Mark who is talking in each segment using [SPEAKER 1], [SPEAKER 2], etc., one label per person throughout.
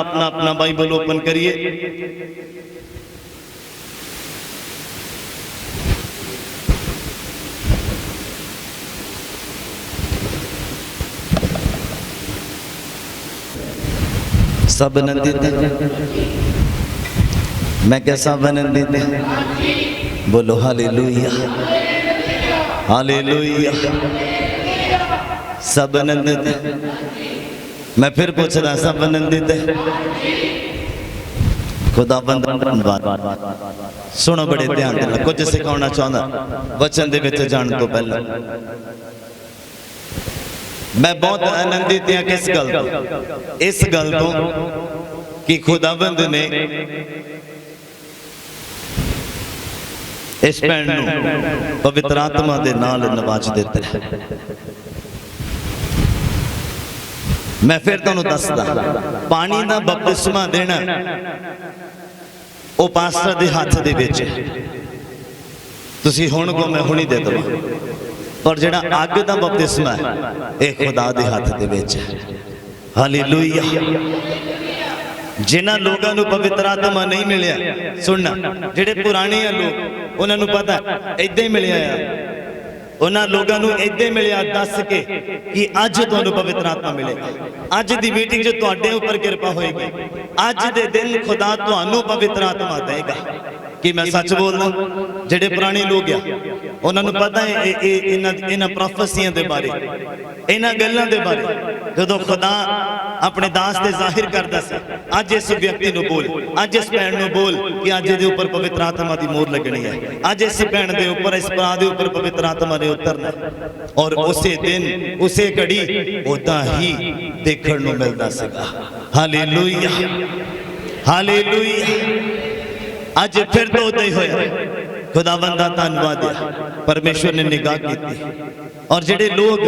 [SPEAKER 1] अपना अपना Bible open करिए। सब आनंदित हैं? मैं क्या सब आनंदित हैं? बोलो हालेलुया, हालेलुया। सब आनंदित हैं? मैं फिर पूछ रहा, सब आनंदित है? खुदा बंदा धन्यवाद। सुनो बड़े ध्यान देना, कुछ सिखाना चाहता वचन दे विच जाण तो पहला। मैं बहुत आनंदित हाँ किस गल तो? इस गल तो कि खुदाबंद ने इस भैन नूं पवित्र आत्मा दे नाल नवाज दिता है। मैं फिर तुहानूं दसदा, पानी दा बपतिस्मा देना वो पास्टर दे हाथ दे विच है। तुसीं हुण को मैं हुणी दे दवां, और जिहड़ा अग दा बपतिस्मा है ये खुदा दे हाथ दे विच है। हालेलुया। जिन्हां लोगां नूं पवित्र आत्मा नहीं मिलिया, सुनना, जिहड़े पुराने लोग उन्हां नूं पता इदां ही मिलिया है। उन्हां लोगां नूं इदां मिलिया दस के कि अज तुहानूं पवित्र आत्मा मिलेगा, अज दी मीटिंग च तुहाडे उपर किरपा होएगी, अज दे दिन खुदा तुहानूं पवित्र आत्मा देगा। कि मैं सच बोलदा? जिहड़े पुराने लोग आ उन्होंने पता है इन्हां प्रोफेसियां दे बारे, इन्हां गल्लां दे बारे। जदों खुदा अपने दास ते जाहिर करदा सी, अज इस व्यक्ति नूं बोल, अज इस भैन नूं बोल कि अज इहदे उपर पवित्र आत्मा दी मोहर लगनी है, अज इस भैन दे उपर, इस भरा दे उपर पवित्र आत्मा ने उतरना। और उसे दिन उसे घड़ी उदां ही देखण नूं मिलदा सीगा। Hallelujah, hallelujah. अज फिर तो उदां ही होया। खुदावंद दा धन्नवाद है, परमेश्वर ने निगाह की। और जिहड़े लोग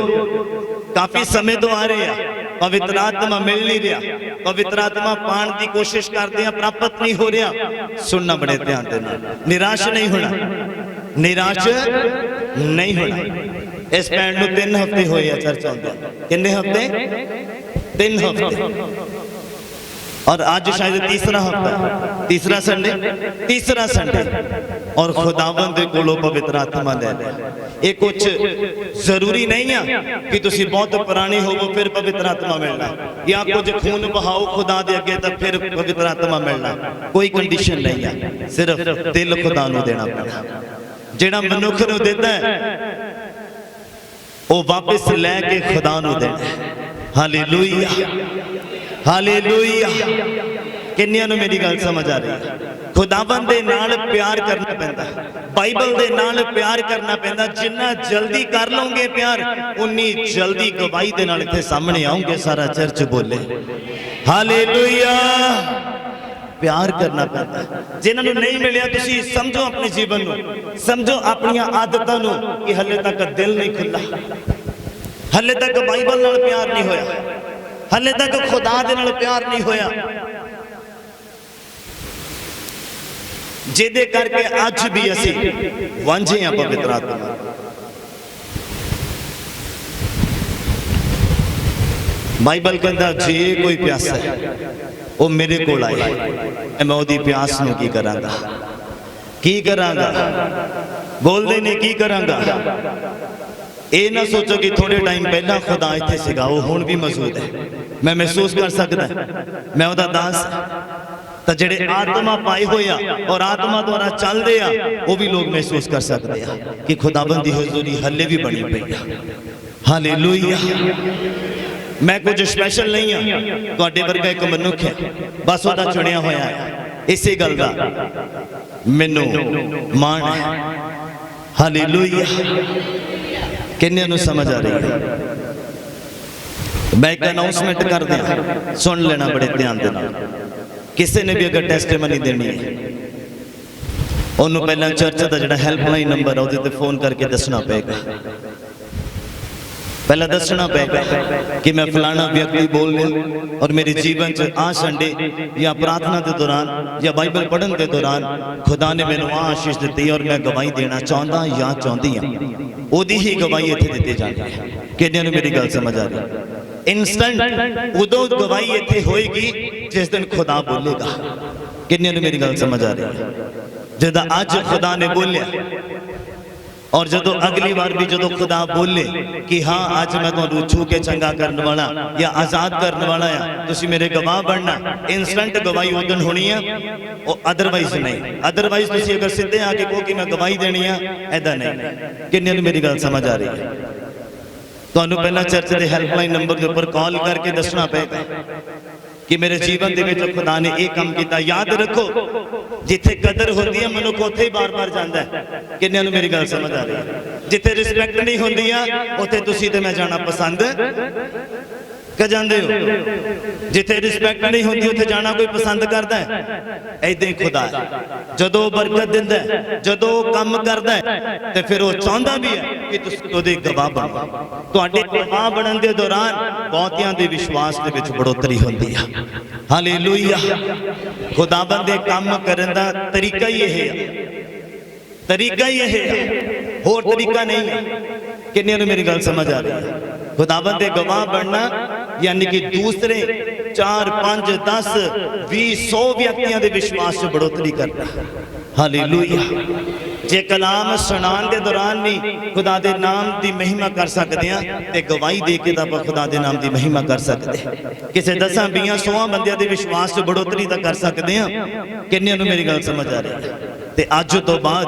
[SPEAKER 1] काफी समय तो आ रहे हैं, पवित्र आत्मा मिल नहीं रहा, पवित्र आत्मा पाने की कोशिश करते हैं, प्राप्त नहीं हो रहा। सुनना बड़े ध्यान देना, निराश नहीं होना, निराश नहीं होना। इस भैन नूं 3 हफ्ते होए चर्च आउंदे। कितने हफ्ते? 3 हफ्ते। और आज शायद तीसरा हफ्ता, तीसरा संडे, तीसरा संडे। और खुदावंद दे कोलों पवित्र आत्मा ले ले। ये कुछ जरूरी नहीं है कि तुसी बहुत पुराने होवो फिर पवित्र आत्मा मिलना, या कुछ खून बहाओ खुदा दे अगे तब फिर पवित्र आत्मा मिलना। कोई कंडीशन नहीं है, सिर्फ दिल खुदा नूं देना पैना। जिहड़ा मनुख नूं दिंदा है वो वापस लैके खुदा नूं देना। Hallelujah, hallelujah. किन्नियां नूं मेरी गल समझ आ रही है? खुदावंद दे नाल प्यार करना पैंदा, बाइबल दे नाल प्यार करना पैंदा। जिन्ना जल्दी कर लोगे प्यार, उन्नी जल्दी गवाही दे नाल इत्थे सामने आओगे। सारा चर्च बोले हालेलुया। प्यार करना पैंदा। जिन्हां नूं नहीं मिलिया, तुसीं समझो अपने जीवन नूं, समझो अपनी आदतां नूं कि हले तक दिल नहीं खुला, हले तक बाइबल नाल प्यार नहीं होया, हले तक खुदा दे नाल प्यार नहीं होया। जिहदे करके अज भी असी वांझे हां पवित्र आत्मा। बाइबल कहता जे कोई प्यासा है वो मेरे कोल आए, मैं ओदी प्यास नूं की करांगा, की करांगा? बोलदे ने की करांगा? ये ना सोचो कि थोड़े टाइम पहला खुदा इत्थे सीगा, वो हुण भी मौजूद है। मैं महसूस कर सकदा, मैं ओदा दास। तो जिहड़े आत्मा पाए होया और आत्मा द्वारा चल रहे हैं, वो भी लोग महसूस कर सकते हैं कि खुदाबंद दी हुजूरी हले भी बनी पई है। हालेलुया। मैं कुछ स्पैशल नहीं हाँ, तुहाडे वर्गा एक मनुख है, बस ओदा चुनिया होया है। इसे गल दा मैनू मान है। हालेलुया। किन्ने नूं समझ आ रही है? मैं एक अनाउंसमेंट कर दिया, सुन लेना बड़े ध्यान दे नाल। किसी ने भी अगर टेस्टिमनी देनी है, उन्होंने पहला चर्च का जो हैल्पलाइन नंबर है वो फोन करके दसना पेगा। पहला दसना पेगा कि मैं फलाना व्यक्ति बोल रहा और मेरे जीवन च आ संडे या प्रार्थना के दौरान या बाइबल पढ़न के दौरान खुदा ने मैनू आ आशीष दी और मैं गवाही देना चाहता या चाहती हाँ, ओदी ही गवाही इत्थे दी जाती है। किन्ने नूं मेरी गल समझ आ रही? इंस्टेंट उदों गवाही इत्थे होएगी जिस दिन खुदा बोलेगा। किन्ने नूं मेरी गल समझ आ रही है? जदा अज खुदा ने बोलिया और जदों अगली बार भी जदों खुदा बोले कि हाँ अज मैं तुहानूं छू के चंगा करने वाला या आजाद करने वाला आ, तुसी मेरे गवाह बनना, इंस्टेंट गवाही उदन होनी है, अदरवाइज नहीं। अदरवाइज तुसी अगर सीधे आके कहो कि मैं गवाही देनी है, ऐदा नहीं। किन्ने नूं मेरी गल समझ आ रही है? तुहानूं पहला चर्च के हैल्पलाइन नंबर के उपर कॉल करके दसना पेगा कि मेरे जीवन दे विच खुदा ने यह काम किया। याद रखो जिथे कदर होती है मनुख उत्थे ही बार बार जाता है। किन्ने नूं मेरी गल समझ आ रही है? जिथे रिस्पैक्ट नहीं होंदी उत्थे तुसीं ते मैं जाना पसंद कर जांदे हो। जिथे रिस्पैक्ट नहीं होंदी उत्थे जाना कोई पसंद करता है? ऐदां ही खुदा है, जदों बरकत दिंदा है, जदों काम करदा है ते फिर वो चाहुंदा भी है कि तुसीं ओहदे गवाह बनो। तुहाडे गवाह बनन दे दौरान बहुतियां दे विश्वास दे विच बढ़ोतरी होंदी है। हालेलुया। खुदाबंद दे काम करन दा तरीका ही यह है, तरीका ही यह है, होर तरीका नहीं है। किन्ने नूं मेरी गल समझ आ रही है? खुदाबंद दे गवाह बनना यानी कि दूसरे 4 5 10 20 100 व्यक्तियों के विश्वास से बढ़ोतरी करना। हालेलुया। जे कलाम सुनान के दौरान भी खुदा दे नाम की महिमा कर सकते हैं ते गवाही दे के तां खुदा दे नाम की महिमा कर सकते हैं। किसी 10 20 100 बंदियां के विश्वास से बढ़ोतरी तो कर सकते हैं। किन्ने नूं मेरी गल समझ आ रही है? ते अज तो बाद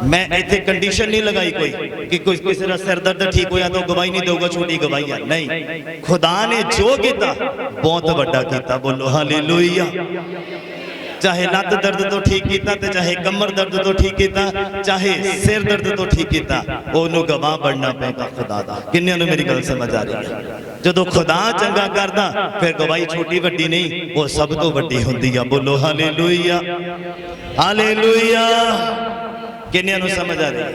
[SPEAKER 1] मैं इत्थे कंडीशन नहीं लगाई कोई कि कोई किसी का सिर दर्द ठीक होया तो गवाही नहीं दूंगा, छोटी गवाही है नहीं। खुदा ने जो किया बहुत बड़ा किया। बोलो हालेलुया। चाहे लत दर्द तो ठीक किया, चाहे कमर दर्द तो ठीक किया, चाहे सिर दर्द तो ठीक किया, ओनू गवाह बनना पेगा खुदा दा। किन्ने नूं मेरी गल समझ आ रही है? जदों खुदा चंगा करदा फिर गवाही छोटी वड्डी नहीं, वो सब तो वड्डी हुंदी है। बोलो हालेलुया, हालेलुया। किन्ने नूं समझ आ रही है?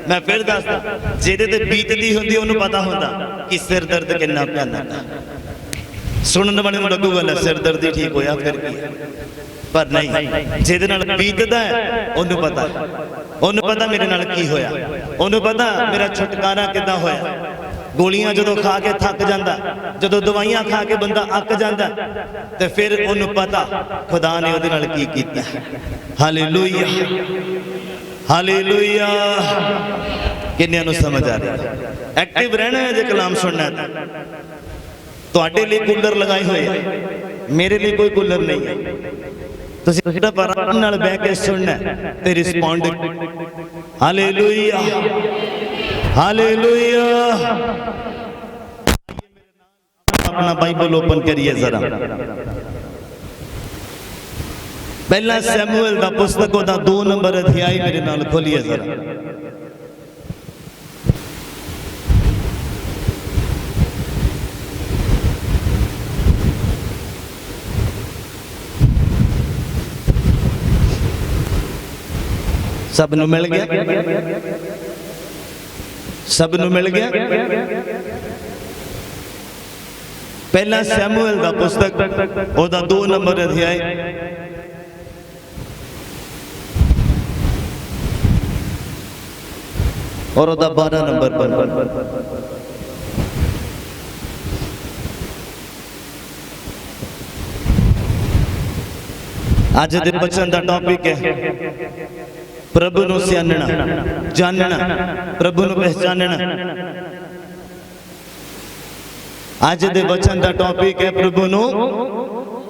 [SPEAKER 1] मैं फिर दसदा, जिहदे ते बीतदी हुंदी ओनू पता हुंदा कि सिर दर्द किन्ना भयानक है। सुनने वाले नूं लगूगा सिर दर्द ही ठीक होया फिर की, पर नहीं, जिहदे नाल बीतदा है ओनू पता, ओनू पता मेरे नाल की होया, ओनू पता मेरा छुटकारा किद्दां होया। गोलियां जदों खा के थक जांदा, जदों दवाइयां खा के बंदा अक जांदा ते फिर ओनू पता खुदा ने ओहदे नाल की कीता। Hallelujah, hallelujah. किन्ने नूं समझ आ रही है? एक्टिव रहना है जे कलाम सुनना है। तुहाडे लिए कूलर लगाए हुए हैं, मेरे लिए कोई कूलर नहीं है। तुसीं सिर्फ आराम नाल बैठ के सुनना ते रिस्पोंड। Hallelujah, hallelujah. अपना बाइबल ओपन करिए जरा। पहला सैमुएल दा पुस्तक ओदा 2 नंबर अध्याय मेरे नाल खोलिए जरा। सब नूं मिल गया? सब नूं मिल गया? पहला सैमुएल दा पुस्तक ओदा 2 नंबर अध्याय और ओदा 12 नंबर पर। आज दे बचन दा टॉपिक है प्रभु नूं सियाणना, जानना, प्रभु नूं पहचानना। आज दे वचन दा टॉपिक है प्रभु नूं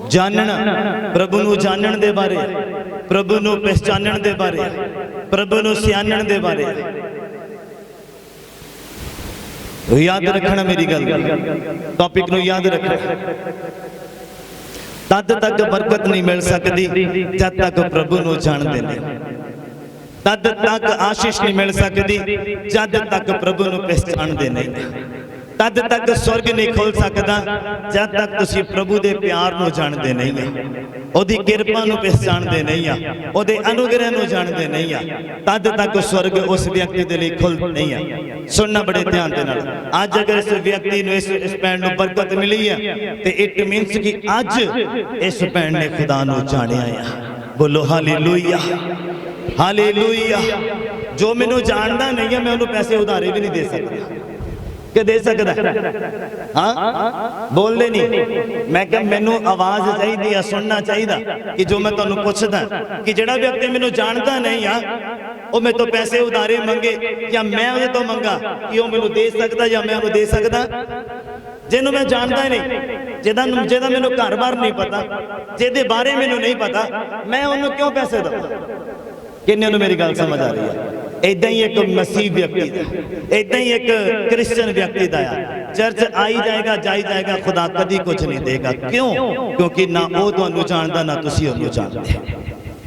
[SPEAKER 1] जानना, प्रभु नूं जानन दे बारे, प्रभु नूं पहचानन दे बारे, प्रभु नूं सियाणन दे बारे। याद रखना मेरी गल, टॉपिक नूं याद रखना। तद तक बरकत नहीं मिल सकती जब तक प्रभु नूं जानदे नहीं। तद तक आशीष नहीं मिल सकती जब तक प्रभु नूं पहचानदे नहीं। तद तक स्वर्ग नहीं खुल सकता जब तक तुसी प्रभु दे प्यार नूं जानदे नहीं है, ओदी किरपा नूं पहचानदे नहीं है, ओदे अनुग्रह नूं जानदे नहीं है। तद तक स्वर्ग उस व्यक्ति दे लई खुल नहीं है। सुनना बड़े ध्यान दे नाल। आज अगर इस व्यक्ति नूं इस भैन नूं बरकत मिली है ते इट मीन्स कि आज इस भैन ने खुदा नूं जानिया है। बोलो हालेलुया, हालेलुया। जो मैनू जानता नहीं है मैं उन्होंने पैसे उधारे भी नहीं दे सकता। कि दे सकदा? हाँ बोलते नहीं। मैं क्या मैनू आवाज चाहिए, सुनना चाहिए कि जो मैं तुहानू पुछदा कि जिहड़ा व्यक्ति मैनू जानता नहीं आ वो मेरे तो पैसे उधारे मंगे या मैं उहदे तो मंगा कि वो मैनू दे सकदा या मैं उहनू दे सकदा? जिन्हों मैं जानता ही नहीं, जिहदा मैनू घर बार नहीं पता, जिहदे बारे मैनू नहीं पता, मैं उन्होंने क्यों पैसे दूं? किन्ने नूं मेरी गल समझ आ रही है? इदा ही एक मसीह व्यक्ति का, इदा ही एक क्रिश्चियन व्यक्ति का चर्च आई जाएगा जाई जाएगा, खुदा कभी कुछ नहीं देगा। क्यों? क्योंकि ना वो तुहानू जानता ना तुसीं उहनू जानदे।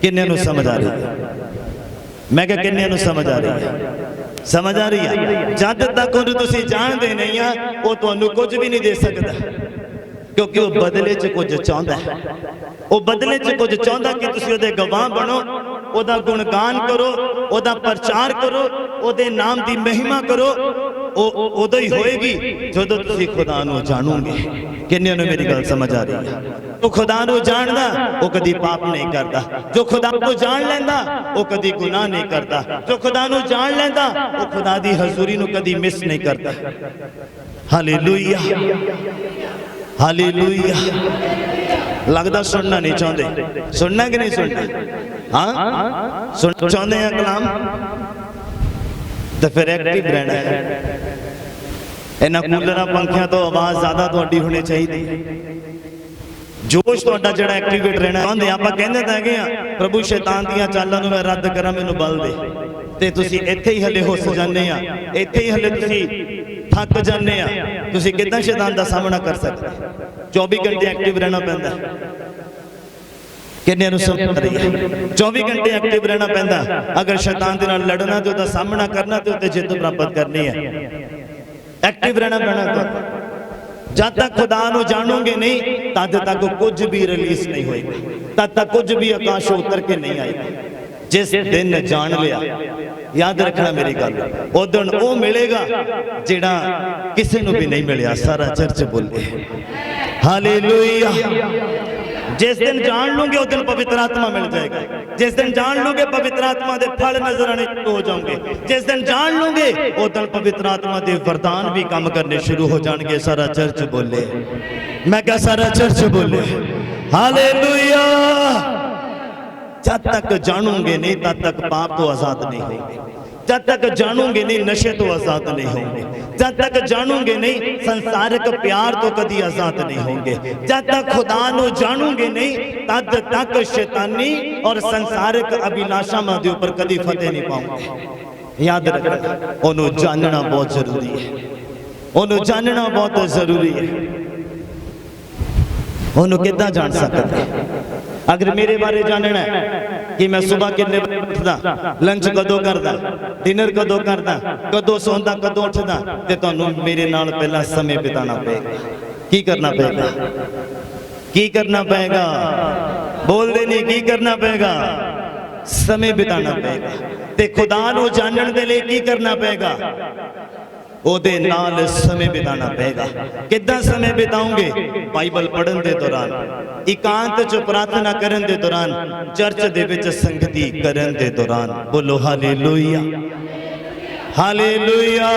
[SPEAKER 1] किन्ने नूं समझ आ रही है? मैं क्या किन्ने नूं समझ आ रही है? समझ आ रही है? जद तक उहनू तुसीं जाणदे नहीं आ वो तुहानू कुछ भी नहीं दे सकता, क्योंकि वो बदले च कुछ चाहता है। वो बदले च कुछ चाहता कि तुसीं उहदे गवाह बनो, ओदा गुणगान करो, ओदा प्रचार करो, ओदे नाम दी महिमा करो। उदो ही होएगी जदों तुसीं खुदा नूं जानोगे। किन्ने नूं मेरी गल समझ आ रही है? जो खुदा नूं जानदा वो कदी पाप नहीं करता, जो खुदा को जान लैंदा वो कदी गुनाह नहीं करता, जो खुदा नूं जान लैंदा वो खुदा दी हजूरी नूं कदी मिस नहीं करता। Hallelujah, hallelujah. लगता सुनना नहीं चाहते, सुनना कि नहीं सुनना? हाँ चाहते हैं कलाम, तो फिर एक्टिव रहना है। इन्हां कूलर पंखियां तो आवाज ज्यादा तुहाडी होनी चाहिए। जोश तुहाडा जिहड़ा एक्टिवेट रहना चाहते। आपां कहंदे तां हैगे आ प्रभु शैतान दीयां चालां नूं मैं रद्द करां, मैनूं बल दे। ते तुसीं इत्थे ही हले हुस जांदे आ, इत्थे ही हले तुसीं थक जाने आ। तुसीं किदां शैतान दा सामना कर सकदे? 24 घंटे एक्टिव रहना पैंदा। किन्ने नूं समझ आ रही है? 24 घंटे एक्टिव रहना पैंदा। अगर शैतान दे नाल लड़ना ते ओहदा सामना करना ते उत्ते जिੱਤ प्राप्त करनी है, एक्टिव रहना पैना। तो जब तक खुदा नूं जानोगे नहीं तद तक कुछ भी रिलीज नहीं होएगा, तद तक कुछ भी आकाश उतर के नहीं आएगा। जिस दिन जान लिया, याद रखना मेरी गल, उस दिन वो मिलेगा जिहड़ा किसी नूं भी नहीं मिलिया। सारा चर्च बोले हालेलुया। जिस दिन जान लोगे उस दिन पवित्र आत्मा मिल जाएगा। जिस दिन जान लोगे पवित्र आत्मा के फल नजर आने शुरू हो जाओगे। जिस दिन जान लोगे उस दिन पवित्र आत्मा के वरदान भी काम करने शुरू हो जाएंगे। सारा चर्च बोले, मैं क्या सारा चर्च बोले हालेलुया। जब तक जानोगे नहीं तब तक पाप तो आजाद नहीं होंगे, जब तक जानोगे नहीं नशे तो आजाद नहीं होंगे, जब तक जानोगे नहीं संसारिक प्यार तो कभी आजाद नहीं होंगे, जब तक खुदा नू जानोगे नहीं तब तक शैतानी और संसारिक अभिलाषा के ऊपर कभी फतेह नहीं पाओगे। याद रखना, उन्हों जानना बहुत जरूरी है, उन्हों जानना बहुत जरूरी है। उन्हों कितना जान सकते? अगर मेरे बारे जानना है कि मैं सुबह कितने बजे उठदा, लंच कदों करदा, डिनर कदों करदा, कदों सौंदा, कदों उठदा, ते तुहानू मेरे नाल पहला समय बिताना पएगा। की करना पएगा? की करना पएगा? बोल दे नहीं, की करना पएगा? समय बिताना पएगा। ते खुदा नू जानन दे लई की करना पएगा? ओदे नाल समय बिताना पएगा। कितना समय बिताओगे? बाइबल पढ़न दे दौरान, एकांत च प्रार्थना करन दे दौरान, चर्च दे विच संगति करन दे दौरान। बोलो हालेलुया, हालेलुया।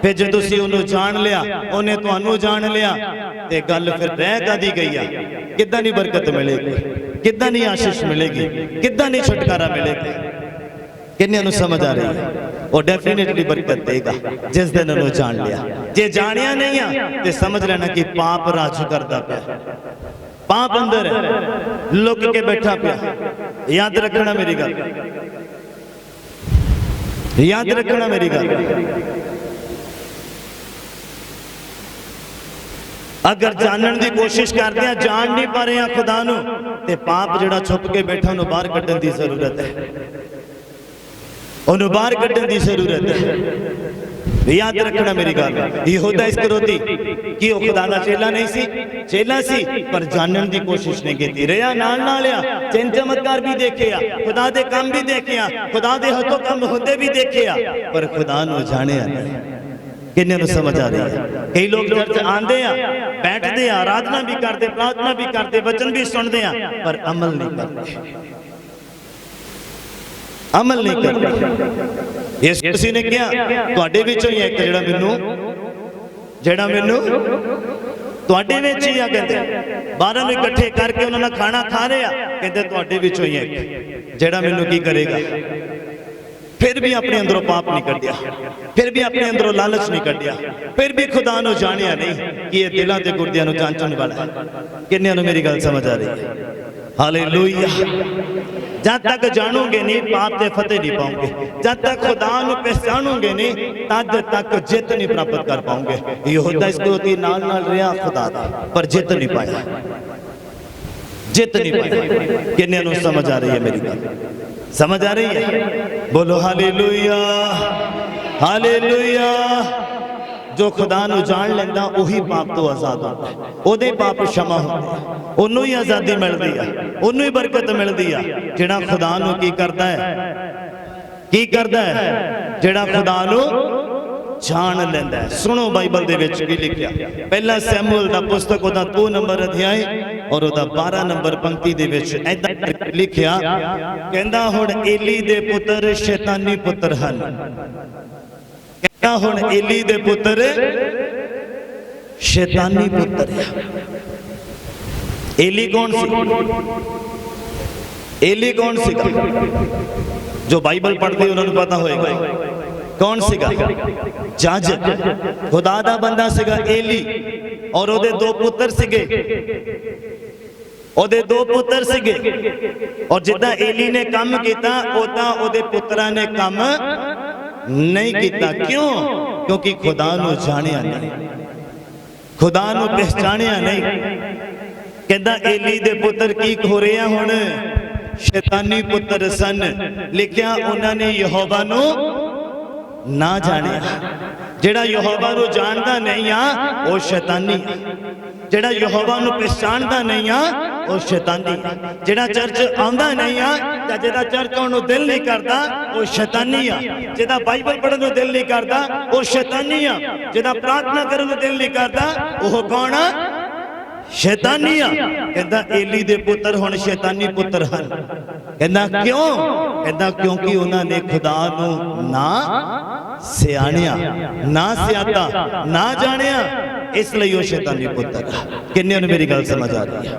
[SPEAKER 1] फिर जो तुसीं उन्होंने जान लिया, उन्हें तुहानू जान लिया, ते गल फिर रह कादी गई आ? किदां दी बरकत मिलेगी, किदां दी आशीष मिलेगी, किदां दी छुटकारा मिलेगा? किन्ने नूं समझ आ रही है? वो डेफिनेटली बरकत देगा जिस दिन उन्होंने जान लिया। जे जानिया नहीं आ तो समझ लेना कि पाप राज करता पाया, पाप अंदर है, लुक के बैठा पाया। याद रखना मेरी गल, याद रखना मेरी गल। अगर जानने की कोशिश करते हैं, जान नहीं पा रहे हैं खुदा नू, ते पाप जिहड़ा छुप के बैठा उन्होंने बाहर कड्ढण की जरूरत है, उन्होंने बाहर कड्ढण की जरूरत है। याद रखना मेरी गल। यहूदा इस्करियोती कि वो खुदा दा चेला नहीं सी, चेला सी पर जानने की कोशिश नहीं की, रहा नाल नाल आ, चिन्ह चमत्कार भी देखे आ, खुदा दे काम भी देखे आ, खुदा दे हथों काम होंदे भी देखे आ, पर खुदा नू जानिया नहीं। किन्ने नू समझ आ रही है? कई लोग चर्च आंदे आ, बैठते आ, आराधना भी करते, प्रार्थना भी करते, वचन भी सुनते आ, पर अमल नहीं करते। अमल नहीं करते। इस किसी ने कहा तुहाडे विचों ही एक जेड़ा मैनू तुहाडे विच ही आ, कहते 12 नूं इकट्ठे करके उन्हां नाल खाना खा रहे आ, कहते तुहाडे विचों ही एक जेड़ा मैनू की करेगा। फिर भी अपने अंदरों पाप नहीं कढ़िया, फिर भी अपने अंदरों लालच नहीं कढ़िया, फिर भी खुदा नूं जानिया नहीं कि ये दिलों ते गुर्दियां नूं जांचण वाला है। किन्नियां नूं मेरी गल समझ आ रही है? हालेलुया। जब तक जानोगे नहीं पाप ते फतेह नहीं पाओगे, जब तक खुदा नूं पहचानोगे नहीं तद तक जित नहीं प्राप्त कर पाओगे। यहूदा इस्करियोती नाल नाल रहा खुदा दा, पर जित नहीं पाया, जित नहीं पाया। किन्नियां नूं समझ आ रही है मेरी गल? समझ आ रही है? बोलो हालेलुया, हालेलुया। जो खुदा नूं जान लैंदा उही पाप तो आजाद होंदा है, ओदे पाप क्षमा होंदे, ओनू ही आजादी मिलदी है, ओनू ही बरकत मिलदी है। जिहड़ा खुदा नूं की करदा है, की करदा है? जिहड़ा खुदा नूं जान लैंदा है। सुनो बाइबल दे विच की लिखिया, पहला सैमुअल दा पुस्तक ओदा 2 नंबर अध्याय और ओदा 12 नंबर पंक्ति दे विच ऐदां लिखिया, कहंदा हुण एली दे पुत्र शैतानी पुत्र हन। कहंदा हुण एली दे पुत्र शैतानी पुत्र है। एली कौन सी? एली कौन सी? जो बाइबल पढ़ते उन्होंने पता होएगा कौन सीगा? जाजक, खुदा दा बंदा सीगा एली, और ओदे 2 पुत्र सीगे, ओदे 2 पुत्र सीगे। और जिद्दां एली ने काम कीता उदां ओदे पुत्रां ने काम नहीं कीता। क्यों? क्योंकि खुदा नूं जानिया नहीं, खुदा नूं पहचानिया नहीं। कहंदा एली दे पुत्र की हो रहे हैं हुण? शैतानी पुत्र सन। लिखिया उन्होंने यहोवा नूं ना जानिया। जेड़ा यहोवा नूं जानदा नहीं आ वो शैतानी है, जेड़ा यहोवा नूं पहचानदा नहीं आ वो शैतानी है। जेड़ा चर्च आंदा नहीं आ ते जेड़ा चर्च आउण नूं दिल नहीं करदा वो शैतानी आ। जेड़ा बाइबल पढ़न नूं दिल नहीं करदा वो शैतानी आ। जेड़ा प्रार्थना करन नूं दिल नहीं करदा वो कौन आ? शैतानी आ। कहंदा एली दे पुत्र हुण शैतानी पुत्र हन। कहंदा क्यों? कहंदा क्योंकि उन्होंने खुदा नूं ना सियाणिया, ना सियाता, ना जानिया, इसलिए वो शैतानी पुत्र है। किन्नियां नूं मेरी गल समझ आ रही है?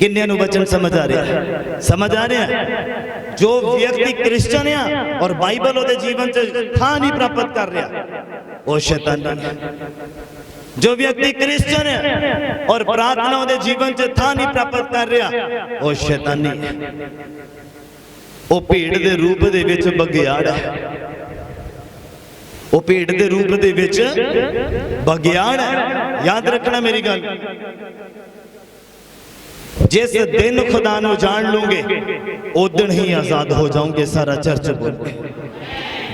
[SPEAKER 1] किन्नियां नूं वचन समझ आ रहा है? समझ आ रहा है? जो व्यक्ति क्रिश्चियन है और बाइबल ओदे जीवन च थां नहीं प्राप्त कर रहा वो शैतानी है। जो व्यक्ति क्रिश्चियन है और प्रार्थना ओदे जीवन च थां नहीं प्राप्त कर रहा वो शैतानी है। वो भेड़ दे रूप दे विच बगियाड़ है, वो भेड़ दे रूप दे विच बगियाड़ है। याद रखना मेरी गल, जिस दिन खुदा नूं जान लूंगे उस दिन ही आजाद हो जाओगे। सारा चर्च बोले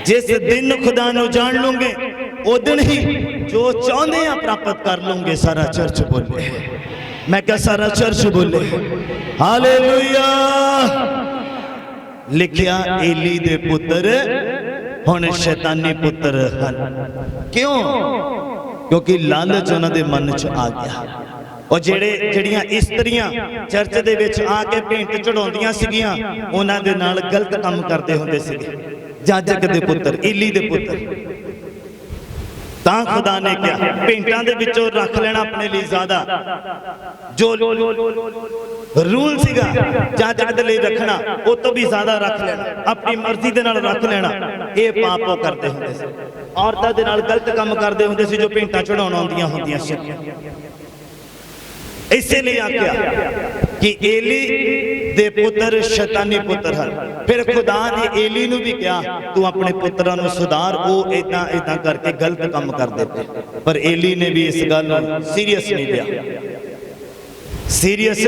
[SPEAKER 1] जिस दिन खुदा नूं जान लूंगे उस दिन ही जो चाहते हैं प्राप्त कर लूंगे। सारा चर्च बोले, मैं क्या सारा चर्च बोले हालेलुया। लिखिया एली दे पुत्र हुण शैतानी पुत्र हन। क्यों? क्योंकि लालच उन्हां दे मन च आ गया। और ਜਿਹੜੀਆਂ ਇਸਤਰੀਆਂ ਚਰਚ ਦੇ ਵਿੱਚ ਆ ਕੇ ਭੇਂਟ ਚੜਾਉਂਦੀਆਂ ਸੀਗੀਆਂ ਉਹਨਾਂ ਦੇ ਨਾਲ ਗਲਤ ਕੰਮ ਕਰਦੇ ਹੁੰਦੇ ਸੀਗੇ। ਜਾਜਕ ਦੇ ਪੁੱਤਰ ਏਲੀ ਦੇ ਪੁੱਤਰ ਤਾਂ खुदा ने ਕਿਹਾ ਭੇਂਟਾਂ ਦੇ ਵਿੱਚੋਂ ਰੱਖ ਲੈਣਾ ਆਪਣੇ ਲਈ ਜ਼ਿਆਦਾ ਜੋ रूल ਸੀਗਾ ਜਾਜਕ ਦੇ ਲਈ ਰੱਖਣਾ ਉਹ ਤੋਂ ਵੀ ਜ਼ਿਆਦਾ ਰੱਖ ਲੈਣਾ, ਆਪਣੀ ਮਰਜ਼ੀ ਦੇ ਨਾਲ ਰੱਖ ਲੈਣਾ। ਇਹ ਪਾਪ ਉਹ ਕਰਦੇ ਹੁੰਦੇ ਸੀ। ਔਰਤਾਂ ਦੇ ਨਾਲ ਗਲਤ ਕੰਮ ਕਰਦੇ ਹੁੰਦੇ ਸੀ ਜੋ ਭੇਂਟਾਂ ਚੜਾਉਣ ਆਉਂਦੀਆਂ ਹੁੰਦੀਆਂ ਸੀ। इसलिए आख्या कि एली दे पुत्र शैतानी पुत्र हन। फिर खुदा ने एली नूं भी कहा तू अपने पुत्रां नूं सुधार, वो इदां इदां करके गलत काम करदे पे। पर एली ने भी इस गल नूं सीरियस नहीं लिया, सीरियस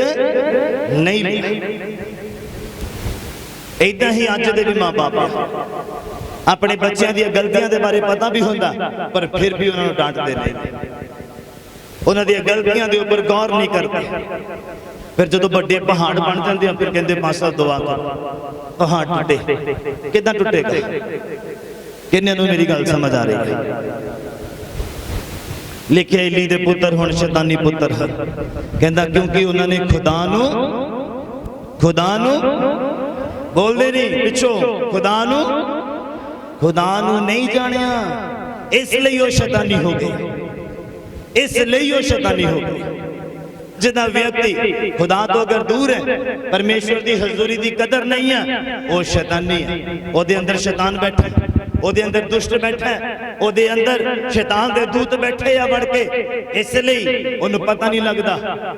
[SPEAKER 1] नहीं लिया। इदां ही अज दे भी मां बाप अपने बच्चों दी गलतियां दे बारे पता भी हुंदा पर फिर भी उन्हां नूं डांटदे नहीं, उन्होंने गलतियों के उपर गौर नहीं करते। फिर जो बड़े पहाड़ बन जाते हैं फिर कहते पासा दुआ कर, पहाड़ टुटे किदां टुटेगा? किन्ने नूं मेरी गल समझ आ रही है? लिखे एली दे पुत्र हुण शैतानी पुत्र है। कहंदा क्योंकि उन्होंने खुदा नूं बोलते नहीं पिछों खुदा नू नहीं जानिया, इसलिए वो शैतानी हो गई, इसलिए वो शैतानी हो गई। जिदा व्यक्ति खुदा तो अगर दूर है, परमेश्वर की हजूरी की कदर नहीं है, वो शैतानी है। ओदे अंदर शैतान बैठा है, ओदे अंदर दुष्ट बैठा है, ओदे अंदर शैतान दे दूत बैठे या बढ़ के, इसलिए उन्हें पता नहीं लगता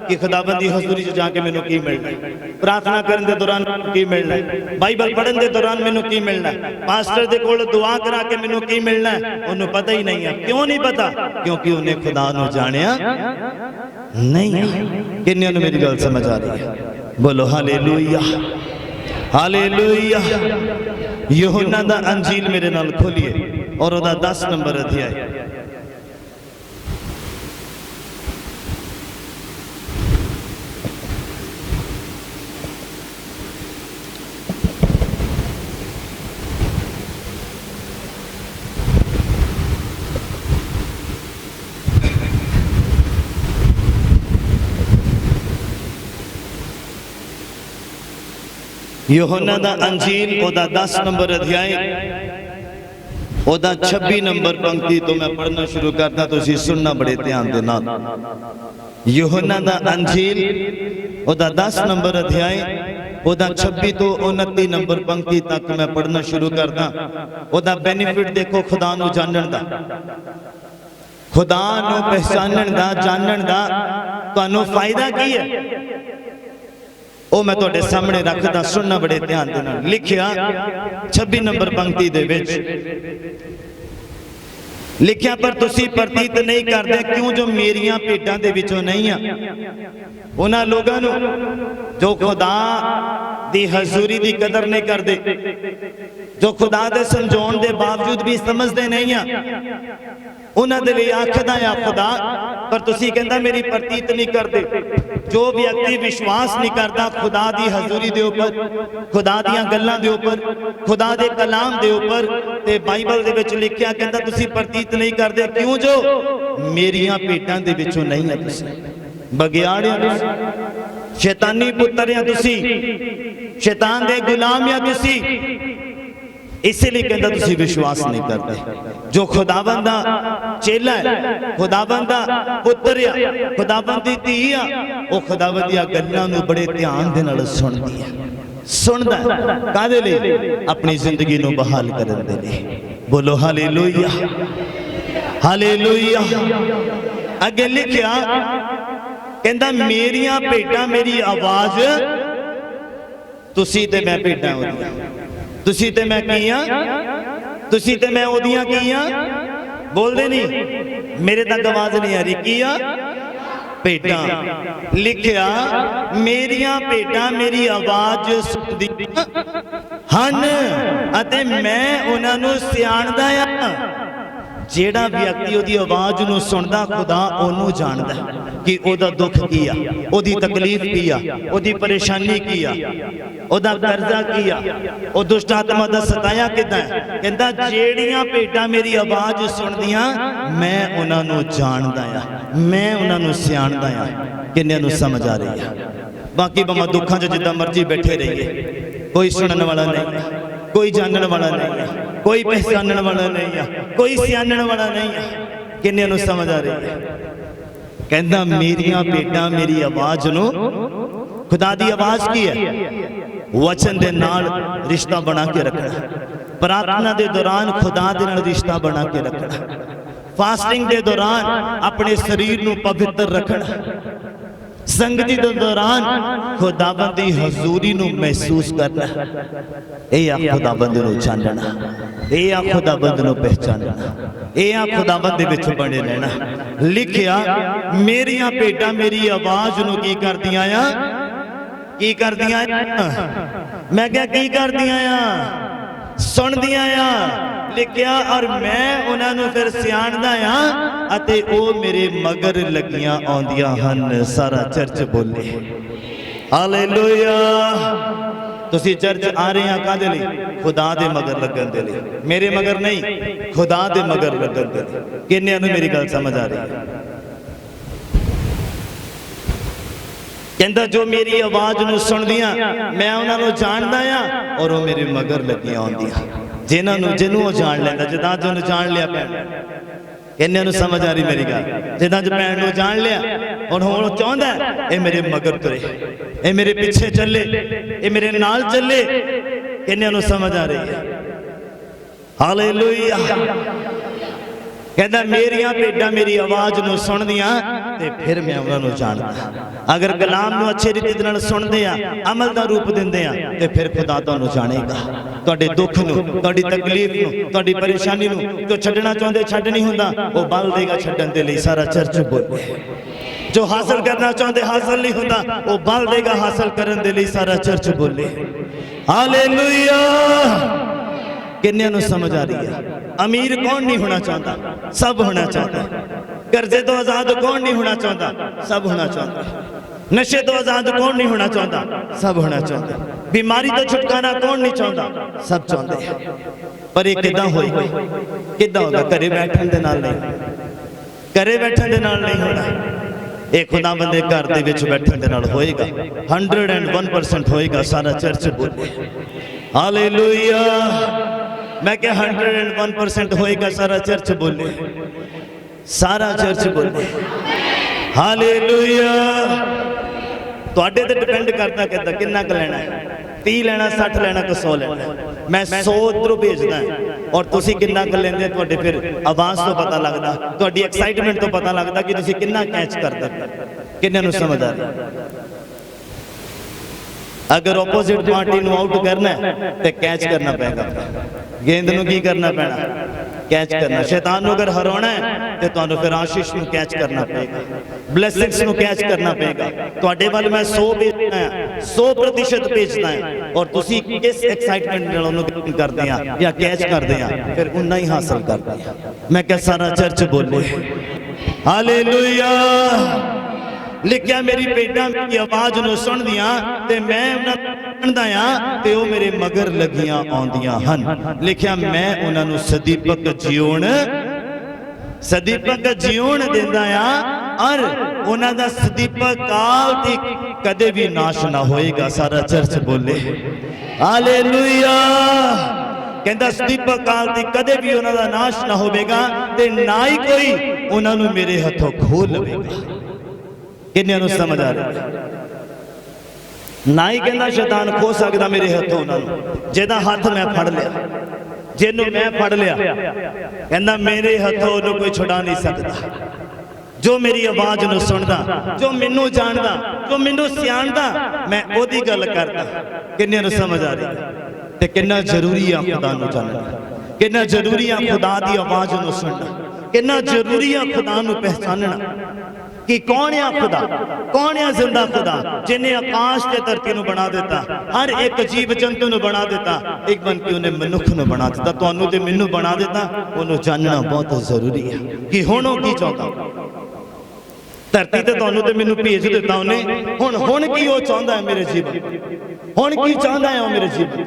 [SPEAKER 1] कि खुदाबंद दी हजूरी च जाके मैनू की मिलना है, प्रार्थना करने के दौरान की मिलना है, बाइबल पढ़ने के दौरान मैनू की मिलना है, पास्टर दे कोल दुआ करा के मैनू की मिलना है, उन्हें पता ही नहीं है। क्यों नहीं पता? क्योंकि उन्हें खुदा नू जानिया नहीं है। किन्ने मेरी गल समझ आ रही है? बोलो हालेलुया, हालेलुया। यूहन्ना दा अंजील मेरे नाल खोलिए और ओदा 10 नंबर अध्याय। यूहन्ना दा अंजील ओदा 10 नंबर अध्याय ओदा 26 नंबर पंक्ति तो मैं पढ़ना शुरू करता, तो सुनना बड़े ध्यान दे नाल। यूहन्ना दा अंजील ओदा 10 नंबर अध्याय ओदा 26 तो 29 नंबर पंक्ति तक मैं पढ़ना शुरू करता। ओदा बेनिफिट देखो खुदा नू जानन दा, खुदा नू पहचानन दा, जानन दा तुहानू फायदा की है, ਉਹ मैं ਤੁਹਾਡੇ सामने रखदा, सुनना बड़े ध्यान दे नाल। लिखिया 26 नंबर पंक्ति दे विच लिखिया, पर तुसी प्रतीत नहीं करदे क्यों जो मेरियां भेडां दे विचों नहीं आ। उन्हां लोगां नू जो खुदा दी हजूरी दी कदर नहीं करदे, जो खुदा दे समझाउण दे बावजूद भी समझदे नहीं आ, उन्हां दे लई आखदा आ खुदा, पर तुसी कहंदा मेरी प्रतीत नहीं करदे। जो व्यक्ति विश्वास नहीं करता खुदा दी हजूरी दे ऊपर, खुदा दियां गल्लां दे ऊपर, खुदा दे कलाम दे ऊपर, ते बाइबल दे विच लिखिया कहंदा तुसी प्रतीत नहीं करदे क्यों जो मेरियां भेडां दे विचों नहीं है। तुसी बगियाड़ियां, तुसी शैतानी पुत्तर या, तुसी शैतान दे गुलाम या, तुसी इसलिए कहता तुसी विश्वास नहीं करते। जो खुदाबंद दा चेला है, खुदाबंद दा पुत्र है, खुदाबंद दी धी है, वो खुदाबंद दी गल्लां नूं बड़े ध्यान दे नाल सुनदी है, सुनदा है। कादे लई? अपनी जिंदगी नूं बहाल करन दे लई। बोलो हालेलुया, हालेलुया। अगे लिखिया कहंदा मेरियां भेडां मेरी आवाज, तुसी ते मैं भेडां ओदियां, तुसी ते मैं कीयां, तुसी ते मैं ओदियां कीयां। बोलदे नहीं, मेरे तक आवाज नहीं आ रही। कीयां भेडां। लिखिया मेरियां भेडां मेरी आवाज सुनदियां हन अते मैं उन्हां नूं सियाणदा आ। जेड़ा व्यक्ति ओदी आवाज नूं सुनदा खुदा ओनू जानदा कि ओदा दुख की आ, ओदी तकलीफ की आ, ओदी परेशानी की आ, ओदा कर्जा की आ, ओ दुष्ट आत्मा दा सताया किदां है। कहंदा जेड़ियां भेडां मेरी आवाज सुनदियां मैं उन्हां नूं जानदा आ, मैं उन्हां नूं सियाणदा आ। किन्ने नूं समझ आ रही है? बाकी भावें दुखां च जिद्दां मर्जी बैठे रहिए, कोई सुनने वाला नहीं, कोई जानने वाला नहीं है, कोई पहचानने वाला नहीं है, कोई सियाणने वाला नहीं है। किन्ने नूं समझ आ रही है? कहंदा मेरियां भेडां मेरी आवाज नूं, खुदा दी आवाज की है? वचन दे नाल रिश्ता बना के रखना, प्रार्थना दे दौरान खुदा दे नाल रिश्ता बना के रखना, फास्टिंग दे दौरान अपने शरीर नूं पवित्र रखना, संगति के दौरान खुदाबंद दी हजूरी नूं महसूस करना। यह आ खुदाबंद नूं जानना, यह आ खुदाबंद नूं पहचानना, यह आ खुदाबंद दे विच बने रहना। लिखिया मेरियां भेडां मेरी आवाज नूं की करदियां आ, की करदियां आ? मैं क्या की करदियां आ? सुनदियां आ। लिखिया और मैं उन्हां नूं फिर सियाणदा आ अते ओ मेरे मगर लगियां आउंदियां हन। सारा चर्च बोले हालेलुया। तुसी चर्च आ रहे हैं कादे लई? खुदा दे मगर लगन दे लई, मेरे मगर नहीं, खुदा दे मगर लगन दे लई। किन्ने नूं मेरी गल समझ आ रही है? कहता जो मेरी आवाज नूं सुनदियां मैं उन्हां नूं जानदा आ और वो मेरे मगर लगियां आउंदियां। जिन्हों जान लेंदा जिदा जो जान लिया भैन किन्ने नूं समझ आ रही मेरी गल जिदा ज भैन नूं जान लिया और हुण चाहुंदा ये मेरे मगर तुरे ये मेरे पिछे चले ये मेरे नाल चले किन्ने नूं समझ आ रही है। हालेलुया। कहता मेरिया भेडां मेरी आवाज नूं सुनदियां ते फिर मैं उन्हां नूं जानदा। अगर कलाम नूं अच्छे रीति नाल सुनदे आ अमल दा रूप दिंदे आ ते फिर खुदा तुहानूं जानेगा। तुहाडे दुख नूं तुहाडी तकलीफ नूं तुहाडी परेशानी नूं जो छड्डना चाहुंदे छड्ड नहीं हुंदा वो बल देगा छड्डण दे लई। सारा चर्च बोले जो हासिल करना चाहुंदे हासिल नहीं हुंदा वो बल देगा हासिल करन दे लई। सारा चर्च बोले हालेलुया। किन्ने नूं समझ आ रही है। अमीर कौन नहीं होना चाहता, सब होना चाहता। कर्जे तो आजाद कौन नहीं होना चाहता, सब होना चाहता। नशे तो आजाद कौन नहीं होना चाहता, सब होना चाहता। बीमारी तो छुटकारा कौन नहीं चाहता, सब चाहते। पर ये किदां होएगा, किदां होगा? घरे बैठण दे नाल नहीं, घरे बैठण दे नाल नहीं होना। ये खुदा बंदे घर दे विच बैठण दे नाल होएगा। 101% होएगा। सारा चर्च बोले हालेलुया। मैं क्या 101% होएगा। सारा चर्च बोले, सारा चर्च बोले हालेलुया। तुहाडे ते डिपेंड करता किदा किन्ना क लेना है। 30 लेना 60 लेना कि 100 लेना। मैं 100 उधरों भेजदा और तुसी किन्ना क लेंदे तुहाडे फिर आवाज तो पता लगदा, तुहाडी एक्साइटमेंट तो पता लगदा कि तुसी किन्ना कैच करदे किन्ने नूं समझ आ रही। अगर ओपोजिट पार्टी नूं आउट करना है तो कैच करना पेगा। गेंद नूं की करना पैना, कैच करना। शैतान नूं अगर हराना है तो तुहानूं फिर आशीष नूं कैच करना पेगा, ब्लेसिंग्स नूं कैच करना पेगा। तुहाडे वल मैं 100 भेजना है, 100% भेजना है और तुसी किस एक्साइटमेंट नाल उहनूं करदे आ या कैच करदे आ फिर उन्ना ही हासिल करदे आ। मैं कह सारा चर्च बोले हालेलुया। लिखिया मेरी भेडां मेरी आवाज नूं सुनदियां ते मैं उन्हां सुनदा आ ते ओ मेरे मगर लगियां आउंदियां हन। लिखिया मैं उन्हां नूं सदीपक जीवन दिंदा आ और उन्हां दा सदीपक काल दी कदे भी नाश ना होएगा। सारा चर्च बोले हालेलुया। कहंदा सदीपक काल दी कदे भी उन्हां दा नाश ना होवेगा ते ना ही कोई उन्हां नूं मेरे हथों खो लवेगा। किन्ने नूं समझ आ रही। ना ही कहना शैतान खो सकदा मेरे हथों उन्होंने, जिहदा हाथ मैं फड़ लिया, जिन्हों मैं फड़ लिया कहना मेरे हथों उन्होंने कोई छुड़ा नहीं सकता। जो मेरी आवाज नूं सुनदा, जो मैनू जानदा, जो मैनू सियाणदा, मैं ओदी गल करदा। किन्ने नूं समझ आ रही। ते किन्ना जरूरी है खुदा नूं जानना, किन्ना जरूरी है खुदा दी आवाज नूं सुनना, किन्ना जरूरी है खुदा नूं पहचानना कि कौन है खुदा, कौन है जिंदा खुदा जिन्हें आकाश ते धरती नूं बना दिता, हर एक जीव जंतु नूं बना दिता, एक बन के उन्हें मनुख नूं बना दिता, तुहानूं ते मैनूं बना दिता। उन्हों जानना बहुत जरूरी है कि हुण ओह की चाहुंदा। धरती ते तुहानूं ते मैनूं भेज दिता उन्हें, हुण की ओह चाहुंदा है मेरे जीवन, हुण की चाहुंदा है ओह मेरे जीवन,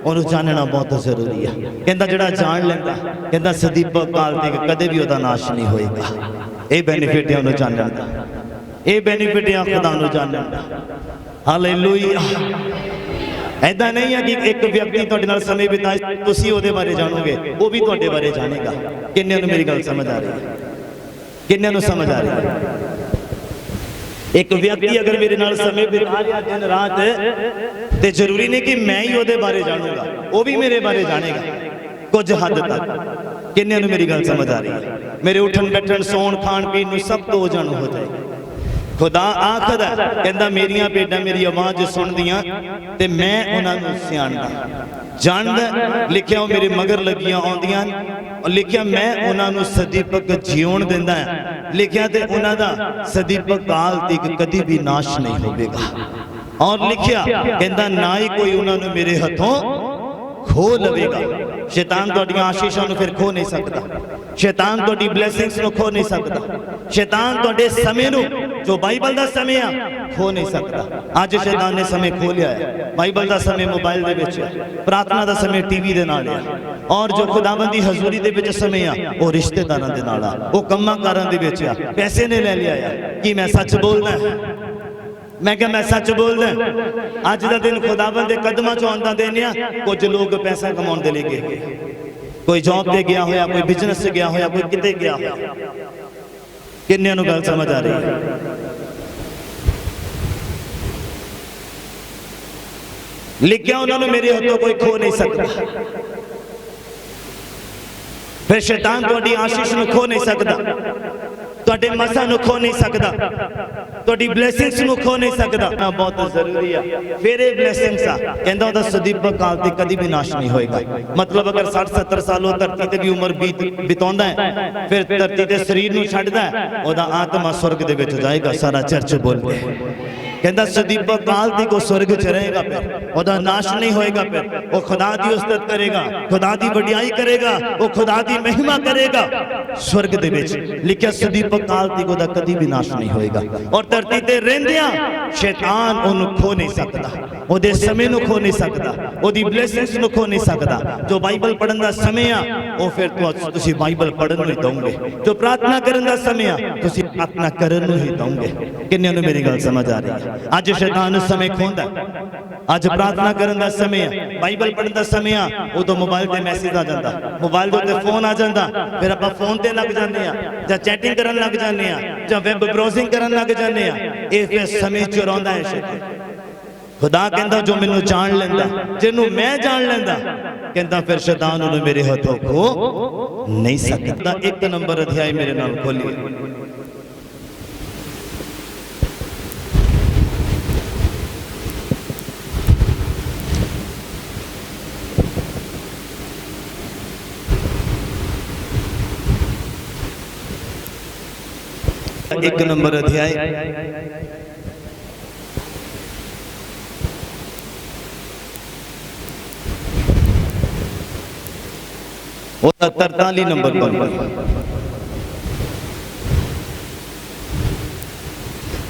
[SPEAKER 1] उन्हों जानना बहुत जरूरी है। कहंदा जिहड़ा जान लैंदा, कहंदा सदीपक काल तक कदे भी ओहदा नाश नहीं होएगा। ये बेनिफिट है उन्होंने जानने का, ये बेनिफिट है खुदा नूं जानने का। हालेलुया। ऐसा नहीं है कि एक व्यक्ति तुहाडे नाल समय बिताए तुसीं ओहदे बारे जानोगे, वो भी तुहाडे बारे जानेगा। किन्ने नूं मेरी गल समझ आ रही है, किन्ने नूं समझ आ रही है। एक व्यक्ति अगर मेरे नाल समय बिता रहा दिन रात तो जरूरी नहीं कि मैं ही ओहदे बारे जानूंगा, वो भी मेरे बारे जानेगा कुछ हद तक। किन्ने नूं मेरी गल समझ आ रही है। मेरे उठन बैठन सोन खान पीन नूं सब तो जाणू हो जाएगा। खुदा आखदा कहंदा मेरियां भेडां मेरी आवाज सुनदियां ते मैं उन्हां नूं सियाणदा जानदा। लिखिया वो मेरे मगर लगियां आउंदियां और लिखिया मैं उन्हां नूं सदीपक जीवन दिंदा है। लिखिया ते उन्हां दा सदीपक काल तक कदी भी नाश नहीं होवेगा। और लिखिया कहंदा ना ही कोई उन्हां नूं मेरे हथों खो लवेगा। शैतान तुहाडीआं आशीषां नूं फिर खो नहीं सकता, शैतान तुहाडी ब्लैसिंग्स नूं खो नहीं सकता, शैतान तुहाडे समय नूं जो बाइबल दा समय आ खो नहीं सकता। अज शैतान ने समय खो लिया है। बाइबल दा समय मोबाइल दे विच है, प्रार्थना दा समय टीवी दे नाल है, और जो खुदावंद दी हजूरी दे विच समय आ वो रिश्तेदारां दे नाल आ, वो कम्मां कारां दे विच आ। पैसे ने ले लिया है कि मैं सच बोलना है, मैं क्या मैं सच बोलदा अज दा दिन खुदावंद दे कदमां चों आंदा देने कुछ लोग पैसा कमाउण दे लई गए कोई जॉब ते गया होया कोई बिजनेस से गया होया कोई किते गया होया किन्नियां नूं गल समझ आ रही है लिखिया उन्होंने मेरे हथों कोई खो नहीं सकता फिर शैतान तुहाडी आशीष नूं खो नहीं सकता तुहाडे मसा नूं खो नहीं सकता तुहाडी ब्लेसिंग्स नूं खो नहीं सकता बहुत जरूरी है फिर ये ब्लेसिंग्स आ कहंदा ओदा सदीपक काल ते कदी भी नाश नहीं होएगा मतलब अगर 60-70 साल धरती ते भी उम्र बिताउंदा है फिर धरती ते शरीर नूं छड्डदा है ओदा आत्मा स्वर्ग दे विच जाएगा सारा चर्च बोलदे कहता सदीपक काल दी को स्वर्ग च रहेगा फिर ओदा नाश नहीं होएगा फिर वो खुदा दी उस्तत करेगा खुदा दी वडियाई करेगा वो खुदा दी महिमा करेगा स्वर्ग दे विच लिखिया सदीपक काल दी को दा कदी भी नाश नहीं होएगा और धरती ते रहंदियां शैतान ओनु खो नहीं सकदा ओदे समय नु खो नहीं सकदा ओदी ब्लेसिंग्स नु खो नहीं सकदा जो बाइबल पढ़न दा समय आ ओ फिर तुसी बाइबल पढ़न नहीं दोगे जो प्रार्थना करन दा समय आ तुसी प्रार्थना करन ही दोगे किन्ने नु मेरी गल समझ आ रही है अज शैतान समय खोंदा अज प्रार्थना करन दा समय है बाइबल पढ़न दा समय आ उदों मोबाइल ते मैसेज आ जांदा मोबाइल दे उत्ते फोन आ जांदा फिर आपां फोन ते लग जांदे आ जां चैटिंग करन लग जांदे आ जां वेब ब्राउजिंग करन लग जांदे आ इह फिर समय चुराउंदा है शैतान खुदा कहंदा जो मैनू जान लैंदा जिन्नू मैं जान लैंदा कहंदा फिर शैतान उन्हें मेरे हाथों खो नहीं सकता 1 नंबर अध्याय मेरे नाल खोलिए एक नंबर अध्याय और 43 नंबर पर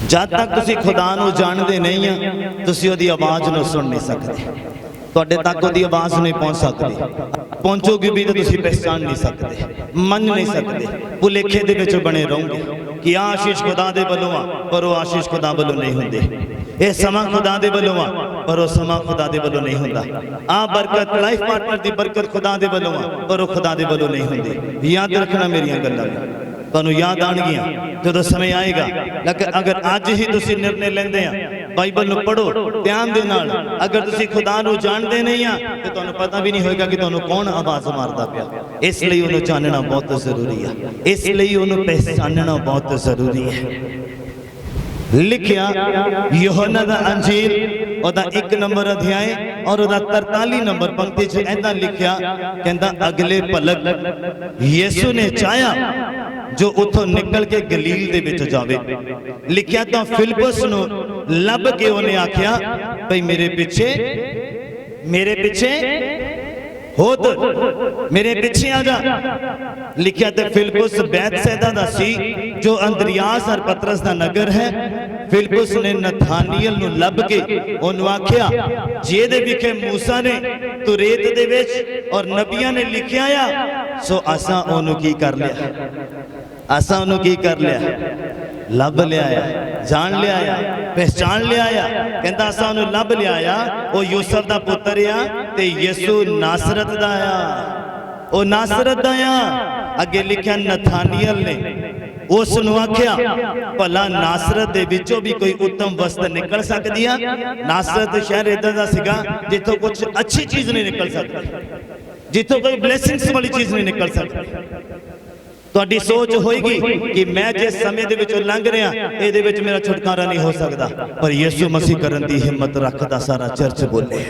[SPEAKER 1] जब तक तुसी खुदा नू जानते नहीं आ तुसी ओदी आवाज नू सुन नहीं सकते तुहाडे तक ओदी आवाज नहीं पहुंच सकती पहुंचोगे भी तो तुसी पहचान नहीं सकते मन नहीं सकते भुलेखे दे विच बने रहोगे कि आशीष खुदा दे वल्लों आ पर वो आशीष खुदा वल्लों नहीं हुंदे ये समा खुदा दे वल्लों आ पर वो समा खुदा दे वल्लों नहीं हुंदा आ बरकत लाइफ पार्टनर दी बरकत खुदा दे वल्लों आ पर वो खुदा दे वल्लों नहीं हुंदी याद रखना मेरियां गल्लां तुहानू याद आणगियां जदों समय आएगा लेकिन अगर अज ही तुसी निर्णय लेंदे आ बाइबल नू पढ़ो ध्यान दे नाल अगर तुसी खुदा नू जानदे नहीं आ ते तुहानू पता भी नहीं होएगा कि तुहानू कौन आवाज मारदा पिया इसलिए उन्हें जानना बहुत जरूरी है इसलिए उन्हें पहचानना बहुत जरूरी है लिखिया यूहन्ना दा अंजील ओदा 1 नंबर अध्याय और ओदा 43 नंबर पंक्ति च ऐदा लिखिया कहंदा अगले पलक यीशु ने चाहया जो उथों निकल के गलील दे विच जावे लिखिया तो फिलिप्पुस नु लब के उन्हें आख्या भाई मेरे पीछे हो तो मेरे पीछे आ जा लिखिया तो फिलिप्पुस बैतसैदा दा सी जो अंद्रियास और पतरस दा नगर है फिलिप्पुस ने नथानियल नु लब के ओनु आख्या जेदे विखे मूसा ने तू रेत दे विच और नबियां ने लिखिया आ सो असां ओनु की कर लिया असां ओनु की कर लिया लब लिया जान लिया पहचान लिया कहंदा असां ओनु लब लिया ओ यूसुफ दा पुत्र आ ते यीशु नासरत दा आ ओ नासरत दा आ अगे लिखिया नथानियल ने उस नु आख्या भला नासरत दे विचों भी कोई उत्तम वस्तु निकल सकदी आ नासरत शहर इदां दा सीगा जिथों कुछ अच्छी चीज नहीं निकल सकती जिथों कोई ब्लेसिंग्स वाली चीज नहीं निकल सकती तुहाडी सोच होएगी कि मैं जिस समय दे विचों लंघ रहा इहदे विच मेरा छुटकारा नहीं हो सकता पर यीशु मसीह करन दी हिम्मत रखदा सारा चर्च बोले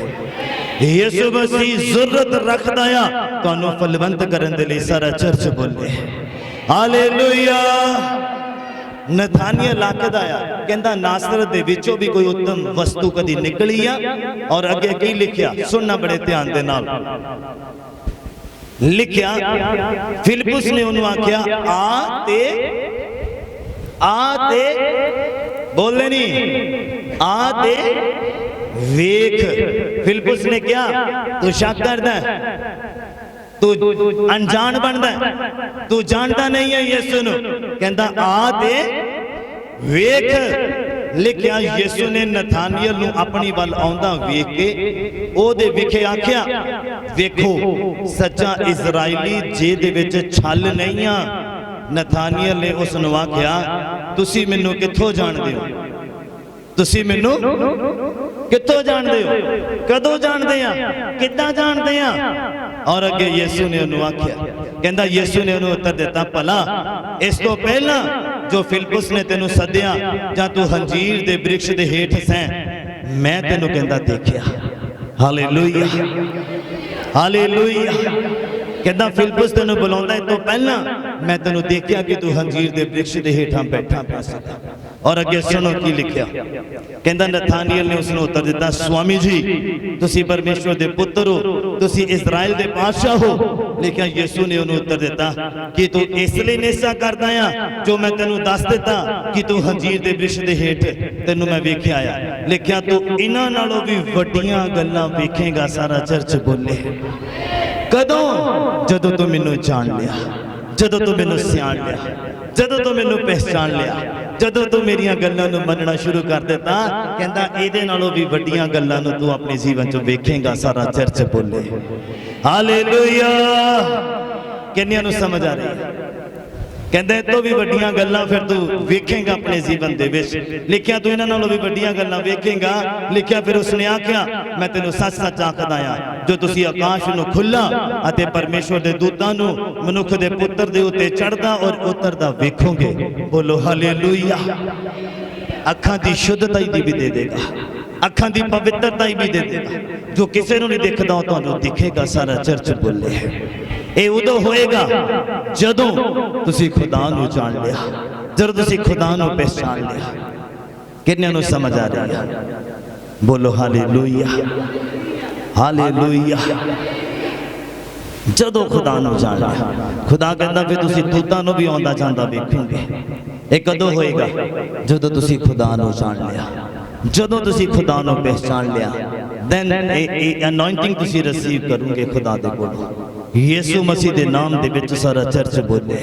[SPEAKER 1] यीशु मसीह जरूरत रखदा आ तुहानू फलवंत करन दे लई सारा चर्च बोले हालेलुया नथानियल आखदा आ कहंदा नासरत दे विचों भी कोई उत्तम वस्तु कदी निकली आ और अगे की लिखिया सुनना बड़े ध्यान दे नाल लिखिया फिलिप्पुस ने उन्होंने आख्या आते बोले नहीं आते वेख फिलिप्पुस ने क्या तू शक करदा तू अनजान बनदा तू जानता नहीं है यीशु नु कहंदा आते वेख लिखिया यीशु ने नथानियल नूं अपनी वल आउंदा वेख के ओदे विखे आख्या, वेखो सच्चा इजराइली जेदे विच छल नहीं आ। नथानियल ने उस नूं आख्या, तुसी मैनूं कित्थों जाणदे हो? तुसी मैनूं कित्थों जानदे हो? कदों जानदे आ? किद्दां जानदे आ? और अगे यीशु ने उन्होंने आख्या, कहंदा यीशु ने उन्होंने उत्तर दिता, भला इस तो पहला जो फिलिप्पुस ने तेनू सद्या जां तू अंजीर दे वृक्ष दे हेठ सैं, मैं तेनू कहंदा देखिया। Hallelujah hallelujah. कहंदा फिलिप्पुस तेनू बुलाउंदा तो पहला मैं तेनू देखिया कि तू अंजीर दे वृक्ष दे हेठां बैठा पिया सी। और अगे सुनो की लिखिया, कहंदा नथानियल ने उसनूं उत्तर दिता, स्वामी जी तुसी परमेश्वर दे पुत्र हो, तुसी इजराइल दे बादशाह हो। लेकिन यीशु ने उन्होंने उत्तर दिता कि तू इसलिए निशा करदा आ जो मैं तेनू दस दिता कि तू अंजीर दे वृक्ष दे हेठ तेनू मैं वेखिया आ। लिखिया तू इन्हां नालों भी वड्डियां गल्लां वेखेगा। सारा चर्च बोले कदों? जदों तू मैनू जान लिया, जदों तू मैनू सियाण लिया, जदों तू मैनू पहचान लिया, जदों तू मेरियां गल्लां नूं मनना शुरू कर दिता। कहंदा इहदे नालों भी वड्डियां गल्लां नूं तू अपने जीवन च वेखेगा। सारा चर्च बोले हालेलुया। किन्नियां नूं समझ आ रही है? कहंदे तो भी वड्डियां गल्लां फिर तू वेखेगा अपने जीवन दे विच। लिखिया तू इन्हां नालों भी वड्डियां गल्लां वेखेगा। लिखिया फिर उसने आख्या, मैं तेनू सच सच आखदा आ, जो तुसी आकाश नूं खुला अते परमेश्वर दे दूतां नूं मनुख दे पुत्र दे उत्ते चढ़दा और उतरदा वेखोगे। बोलो हालेलुया। अखां दी शुद्धता भी दे देगा, अखां दी पवित्रता भी दे देगा। जो किसी नूं नहीं दिखदा तुहानूं दिखेगा। सारा चर्च बोले ਇਹ ਉਦੋਂ ਹੋਏਗਾ ਜਦੋਂ ਤੁਸੀਂ ਖੁਦਾ ਨੂੰ ਜਾਣ ਲਿਆ, ਜਦੋਂ ਤੁਸੀਂ ਖੁਦਾ ਨੂੰ ਪਛਾਣ ਲਿਆ। ਕਿੰਨਿਆਂ ਨੂੰ ਸਮਝ ਆ ਰਹੀ ਹੈ? ਬੋਲੋ ਹਾਲੇਲੂਇਆ ਹਾਲੇਲੂਇਆ। ਜਦੋਂ ਖੁਦਾ ਨੂੰ ਜਾਣ ਲਿਆ, ਖੁਦਾ ਕਹਿੰਦਾ ਫਿਰ ਤੁਸੀਂ ਦੂਤਾਂ ਨੂੰ ਵੀ ਆਉਂਦਾ ਜਾਂਦਾ ਵੇਖੋਗੇ। ਇਹ ਕਦੋਂ ਹੋਏਗਾ? ਜਦੋਂ ਤੁਸੀਂ ਖੁਦਾ ਨੂੰ ਜਾਣ ਲਿਆ, ਜਦੋਂ ਤੁਸੀਂ ਖੁਦਾ ਨੂੰ ਪਛਾਣ ਲਿਆ। ਦੈਨ ਇਹ ਅਨੋਇੰਟਿੰਗ ਤੁਸੀਂ ਰਿਸੀਵ ਕਰੋਗੇ ਖੁਦਾ ਦੇ ਕੋਲੋਂ। यीशु मसीह दे नाम दे विच सारा चर्च बोले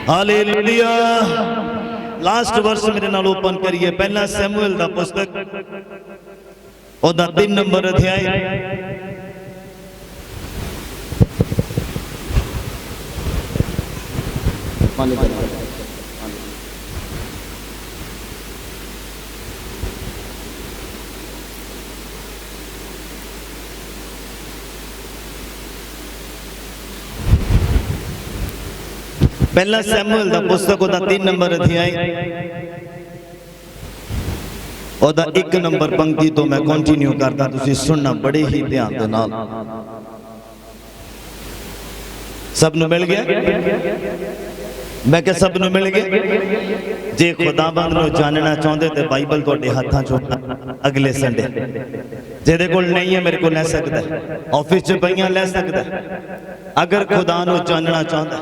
[SPEAKER 1] हालेलुया। लास्ट वर्स मेरे नाल ओपन करिए, पहला सैमुएल दा पुस्तक ओदा 3 नंबर अध्याय पहला सैमुएल दा पुस्तक ओदा 3 नंबर अध्याय ओदा 1 नंबर पंक्ति तो मैं कंटिन्यू करता, तुसी सुनना बड़े ही ध्यान दे नाल। सब नूं मिल गया? मैं क्या सब नूं मिल गया? जे खुदाबंद नूं जानना चाहते तो बाइबल तुहाडे हत्थां च अगले संडे, जेदे कोल नहीं है मेरे को ले सकता है, ऑफिस च पईयां ले सकता है। अगर खुदा नूं जानना चाहता,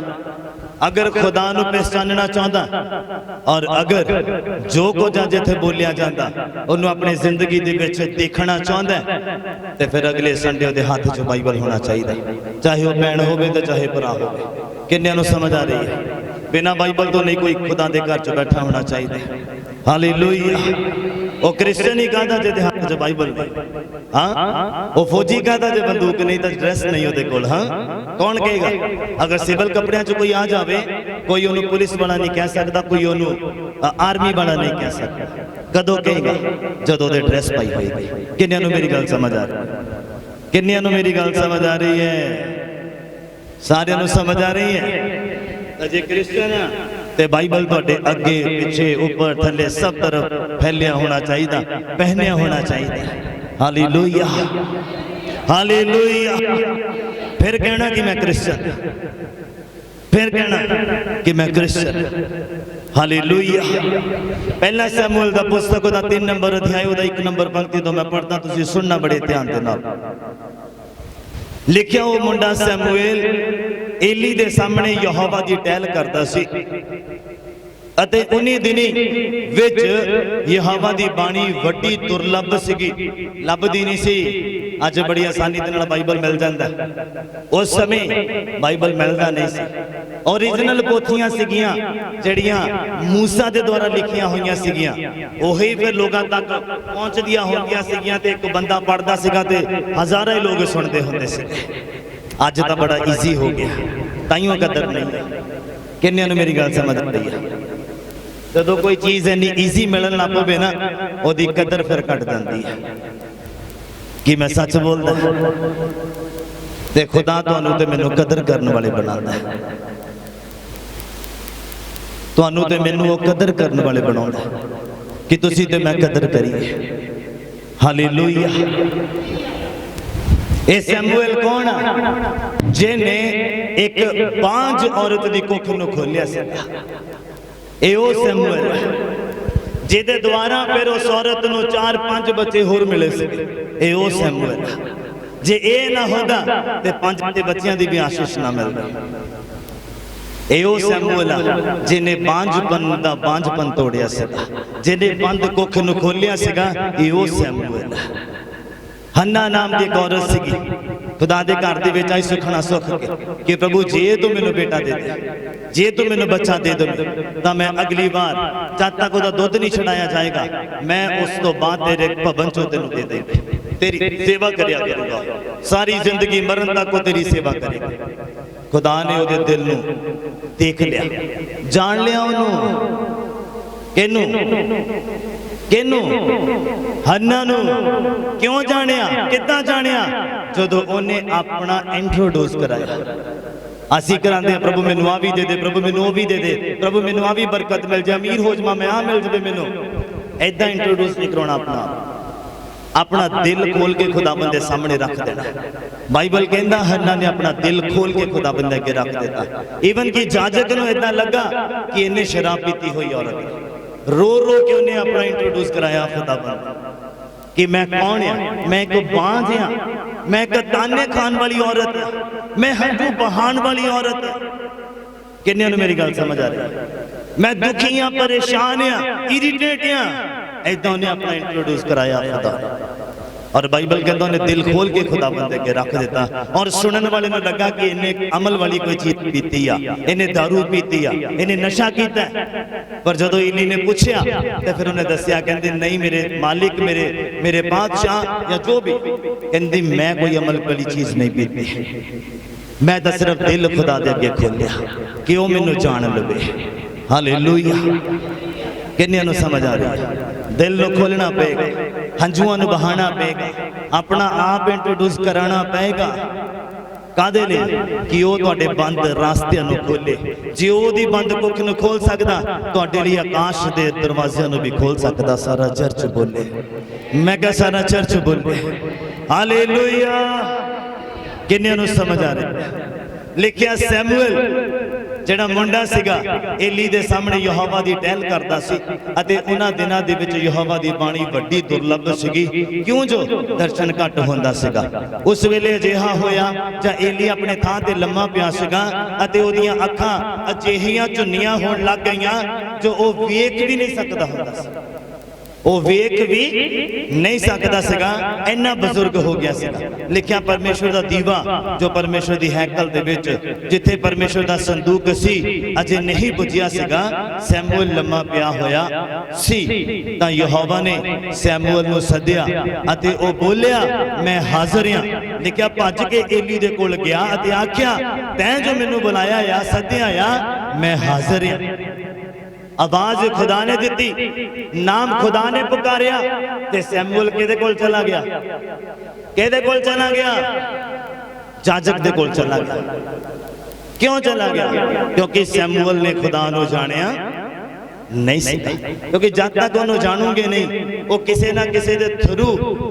[SPEAKER 1] अगर खुदा नूं पहचानना चाहता, और अगर जो कुछ अज इत्थे बोलिया जाता उन्होंने अपनी जिंदगी दे विच देखना चाहता है, तो फिर अगले संडे उहदे हाथ च बाइबल होना चाहिए, चाहे वह भैन होवे तो चाहे भरा होवे। किन्नियां नूं समझ आ रही है? बिना बाइबल तो नहीं कोई खुदा दे घर च बैठा होना चाहिए। हालेलुया। वो क्रिश्चियन ही कहता जिहदे हाथ च बाइबल नहीं, हाँ वो फौजी कहता जो बंदूक नहीं तो ड्रेस नहीं उहदे कोल। हाँ कौन कहेगा? अगर सिविल कपड़ियां च कोई आ जाए, कोई उन्होंने पुलिस वाला नहीं कह सकता, कोई उन्होंने आर्मी वाला नहीं कह सकता। कदों कहेगा? जदों दे ड्रेस पाई होएगी। किन्नियां नूं मेरी गल समझ आ रही है? किन्नियां नूं मेरी गल समझ आ रही है? सारियां नूं समझ आ रही है? जे क्रिश्चियन ते बाइबल तुहाडे अगे पिछे ऊपर थले सब तरफ फैलिया होना चाहिए, पहनिया होना चाहिए। Hallelujah hallelujah. फिर कहना कि मैं क्रिश्चियन, फिर कहना कि मैं क्रिश्चियन। हालेलुया। पहला सैमुएल दा पुस्तक दा 3 नंबर अध्याय दा 1 नंबर पंक्ति तो मैं पढ़दा, तुसीं सुनना बड़े ध्यान दे नाल। लिखिया वो मुंडा सैमुएल एली दे सामने यहोवा दी टहल करदा सी, अते उन्हीं दिनी विच यहोवा दी बाणी वड्डी दुर्लभ सीगी, लभदी नहीं सी। अज बड़ी आसानी दे नाल बाइबल मिल जाता है, उस समय बाइबल मिलता नहीं सी। ओरिजिनल पोथियां सीगियां जड़ियां मूसा दे द्वारा लिखियां होईयां सीगियां, ओही फिर लोगों तक पहुंचदियां होंदियां सीगियां ते एक बंदा पढ़दा सीगा ते हज़ारां ही लोग सुनते होंदे सीगे। अज तो बड़ा ईजी हो गया, ताइयों कदर नहीं है। किन्ने नूं मेरी गल समझ आती है? जो कोई चीज़ इन्नी ईजी मिलन लग पवे ना, ओदी कदर फिर घट जाती है। कि मैं सच बोलदा? ते खुदा तुहानूं ते मैनूं कदर करने वाले बनाता है, तुहानूं ते मैनूं वो कदर करने वाले बनाउंदा है कि तुसीं ते मैं कदर करिए। हालेलुया। ए सैमुअल कौन आ जिन्ने एक बांझ औरत दी कुख नूं खोलिया सी? ए ओ सैमुअल जिहदे द्वारा फिर उस औरत नूं 4-5 बच्चे होर मिले सी। ए ओ सैमुअल जे ए ना होंदा ते 5 बच्चियां दी भी आशीष ना मिलदी। ए ओ सैमुअल जिन्हें बांझपन तोड़िया सीगा, जिन्हें बंद कुख नूं खोलिया सीगा। ए ओ सैमुअल। हन्ना नाम की एक औरत सीगी, खुदा दे घर दे विच आई सुखना सुख के कि प्रभु जे तू मैनूं बेटा दे दे, जे तू मैनूं बच्चा दे दे तो मैं अगली बार जद तक उहदा दुध नहीं छड़ाया जाएगा मैं उस तो बाद तेरे भवन चों तैनूं दे देंगे, तेरी सेवा करया करूंगा, सारी जिंदगी मरण तक वो तेरी सेवा करेगा। खुदा ने उहदे दिल नूं देख लिया, जान लिया उहनूं। किहनूं? किहनूं? हन्ना नूं। क्यों जानिया? किद्दां जानिया? जदों ओने अपना इंट्रोड्यूस कराया। असीं करांदे प्रभु मैनूं आ भी दे दे, प्रभु मैनूं ओ भी दे दे, प्रभु मैनूं आ भी बरकत मिल जाए, अमीर हो जावां मैं, आ मिल जावे मैनूं। ऐदां इंट्रोड्यूस नहीं कराउणा, अपना दिल खोल के खुदाबंद दे सामने रख देना। बाइबल कहंदा हन्ना ने अपना दिल खोल के खुदाबंद अगे रख दिता। ईवन कि जाजक नूं ऐदां लगा कि इन्हें शराब पीती हुई औरत, रो रो के उन्हें अपना इंट्रोड्यूस कराया खुदाबंद कि मैं कौन है, मैं एक बांझ हाँ, मैं एक ताने खान वाली औरत, मैं हंझू बहान वाली औरत। किन्ने नूं मेरी गल समझ आ रही? मैं दुखी हाँ, परेशान हाँ, इरिटेट हाँ। ऐदा उन्हें अपना इंट्रोड्यूस कराया खुदा। और बाइबल कहता उन्हें दिल खोल के खुदाबंद अगे रख देता। और सुनने वाले ने लगा कि इन्हें अमल वाली कोई चीज पीती आ, इन्हें दारू पीती आ, इन्हें नशा कीता है। पर जदों इन्हीं ने पूछया तो फिर उन्हें दसिया, कहते नहीं मेरे मालिक, मेरे बादशाह या जो भी, कहती मैं कोई अमल वाली चीज नहीं पीती, मैं तो सिर्फ दिल खुदा दे अगे खोलिया कि वह मैनूं जान लवे। हालेलुया। किन्नियां नूं समझ आ रही? दिल नूं खोलना पेगा, हंझुआं नूं बहाना पेगा, अपना आप इंट्रोड्यूस कराना पेगा। कादे लई? कि वह तुहाडे बंद रास्तियां नूं खोले। जे ओहदी बंद कुख नूं खोल सकदा, तुहाडे लई आकाश दे दरवाज़ियां नूं भी खोल सकदा। सारा चर्च बोले, मैं कहा सारा चर्च बोले हालेलुया। किन्नियां नूं समझ आ रही? लिखिया सैमुअल जिहड़ा मुंडा सीगा एली दे सामने यहोवा दी टहल करदा सी अते उन्हां दिनां दे विच यहोवा दी बाणी वड्डी दुर्लभ सीगी। क्यों? जो दर्शन घट होंदा सीगा। उस वेले अजिहा होया जां एली अपने थां ते लम्मा पिया सीगा अते ओहदियां अखां अजिहियां झुन्नियां होण लग गईयां जो ओह वेख भी नहीं सकदा हुंदा सी। वो वेख भी नहीं सकता सीगा, इन्ना बजुर्ग हो गया सीगा। लिखिया परमेश्वर का दीवा जो परमेश्वर की हैकल दे विच जिथे परमेश्वर का संदूक सी अजे नहीं बुझिया सीगा, सैमुअल लम्मा पिया होया सी। तां यहोवा ने सैमुअल नूं सद्दिया अते ओ बोलिया मैं हाज़र हां। लिखिया भज के एली दे कोल गया अते आख्या तैं जो मैनूं बुलाया या सद्दिया या मैं हाज़र हां। आवाज खुदा ने दी, नाम खुदा ने पुकारिया ते सैमुअल किहदे कोल चला गया? किहदे कोल चला गया? जाजक दे कोल चला गया। क्यों चला गया? क्योंकि सैमुअल ने खुदा नूं जानिया नहीं सीगा। क्योंकि जब तक उन्होंने जानोगे नहीं वो किसी ना किसी के थ्रू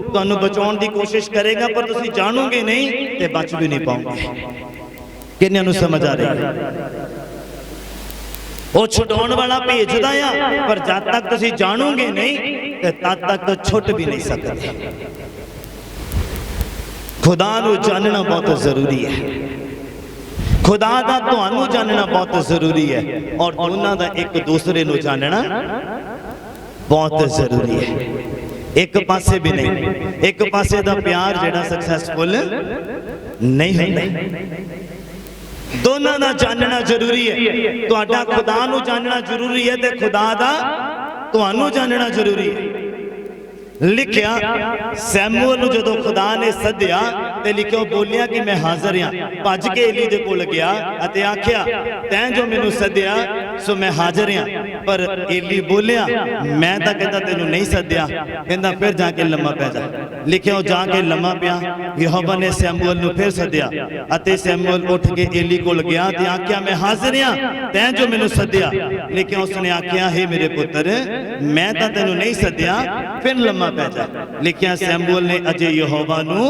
[SPEAKER 1] तुहानूं बचाउण दी कोशिश करेगा, पर तुसीं जानोगे नहीं ते बच भी नहीं पाओगे। किन्नियां नूं समझ आ रही है? वो छुड़ाने वाला भेजदा आ, पर जब तक तुसीं जानोगे नहीं तो तद तक तो छुट भी नहीं सकते। खुदा नूं जानना बहुत जरूरी है, खुदा दा तुहानूं जानना बहुत जरूरी है, और दोनों का एक दूसरे नूं जानना बहुत जरूरी है। एक पासे भी नहीं। एक पासे दा प्यार जिहड़ा सक्सैसफुल नहीं होंदा। दोनों दा जानना जरूरी है। तुहाडा खुदा नूं जानना जरूरी है ते खुदा दा तुहानूं जानना जरूरी है। लिखिया सैमुअल जदों खुदा ने सद्या ते लिखियो बोलिया कि मैं हाजिर हाँ। भज के एली दे कोल गया अते आख्या तैं जो मैनू सद्या सो मैं हाजिर हाँ। पर एली बोलिया मैं तां कहंदा तैनू नहीं सद्या। कहंदा फिर जाके लम्मा पै जा। लिखियो जाके लम्मा पिया। यहोवा ने सैमुअल नू फिर सद्या अते सैमुअल उठ के एली कोल गया ते आख्या मैं हाजिर हाँ तैं जो मैनू सद्या। लिखियो उसने आख्या हे मेरे पुत्र मैं तां तैनू नहीं सद्या फिर लम्मा पै जा। लिखिया सैमुअल ने अजे यहोवा नू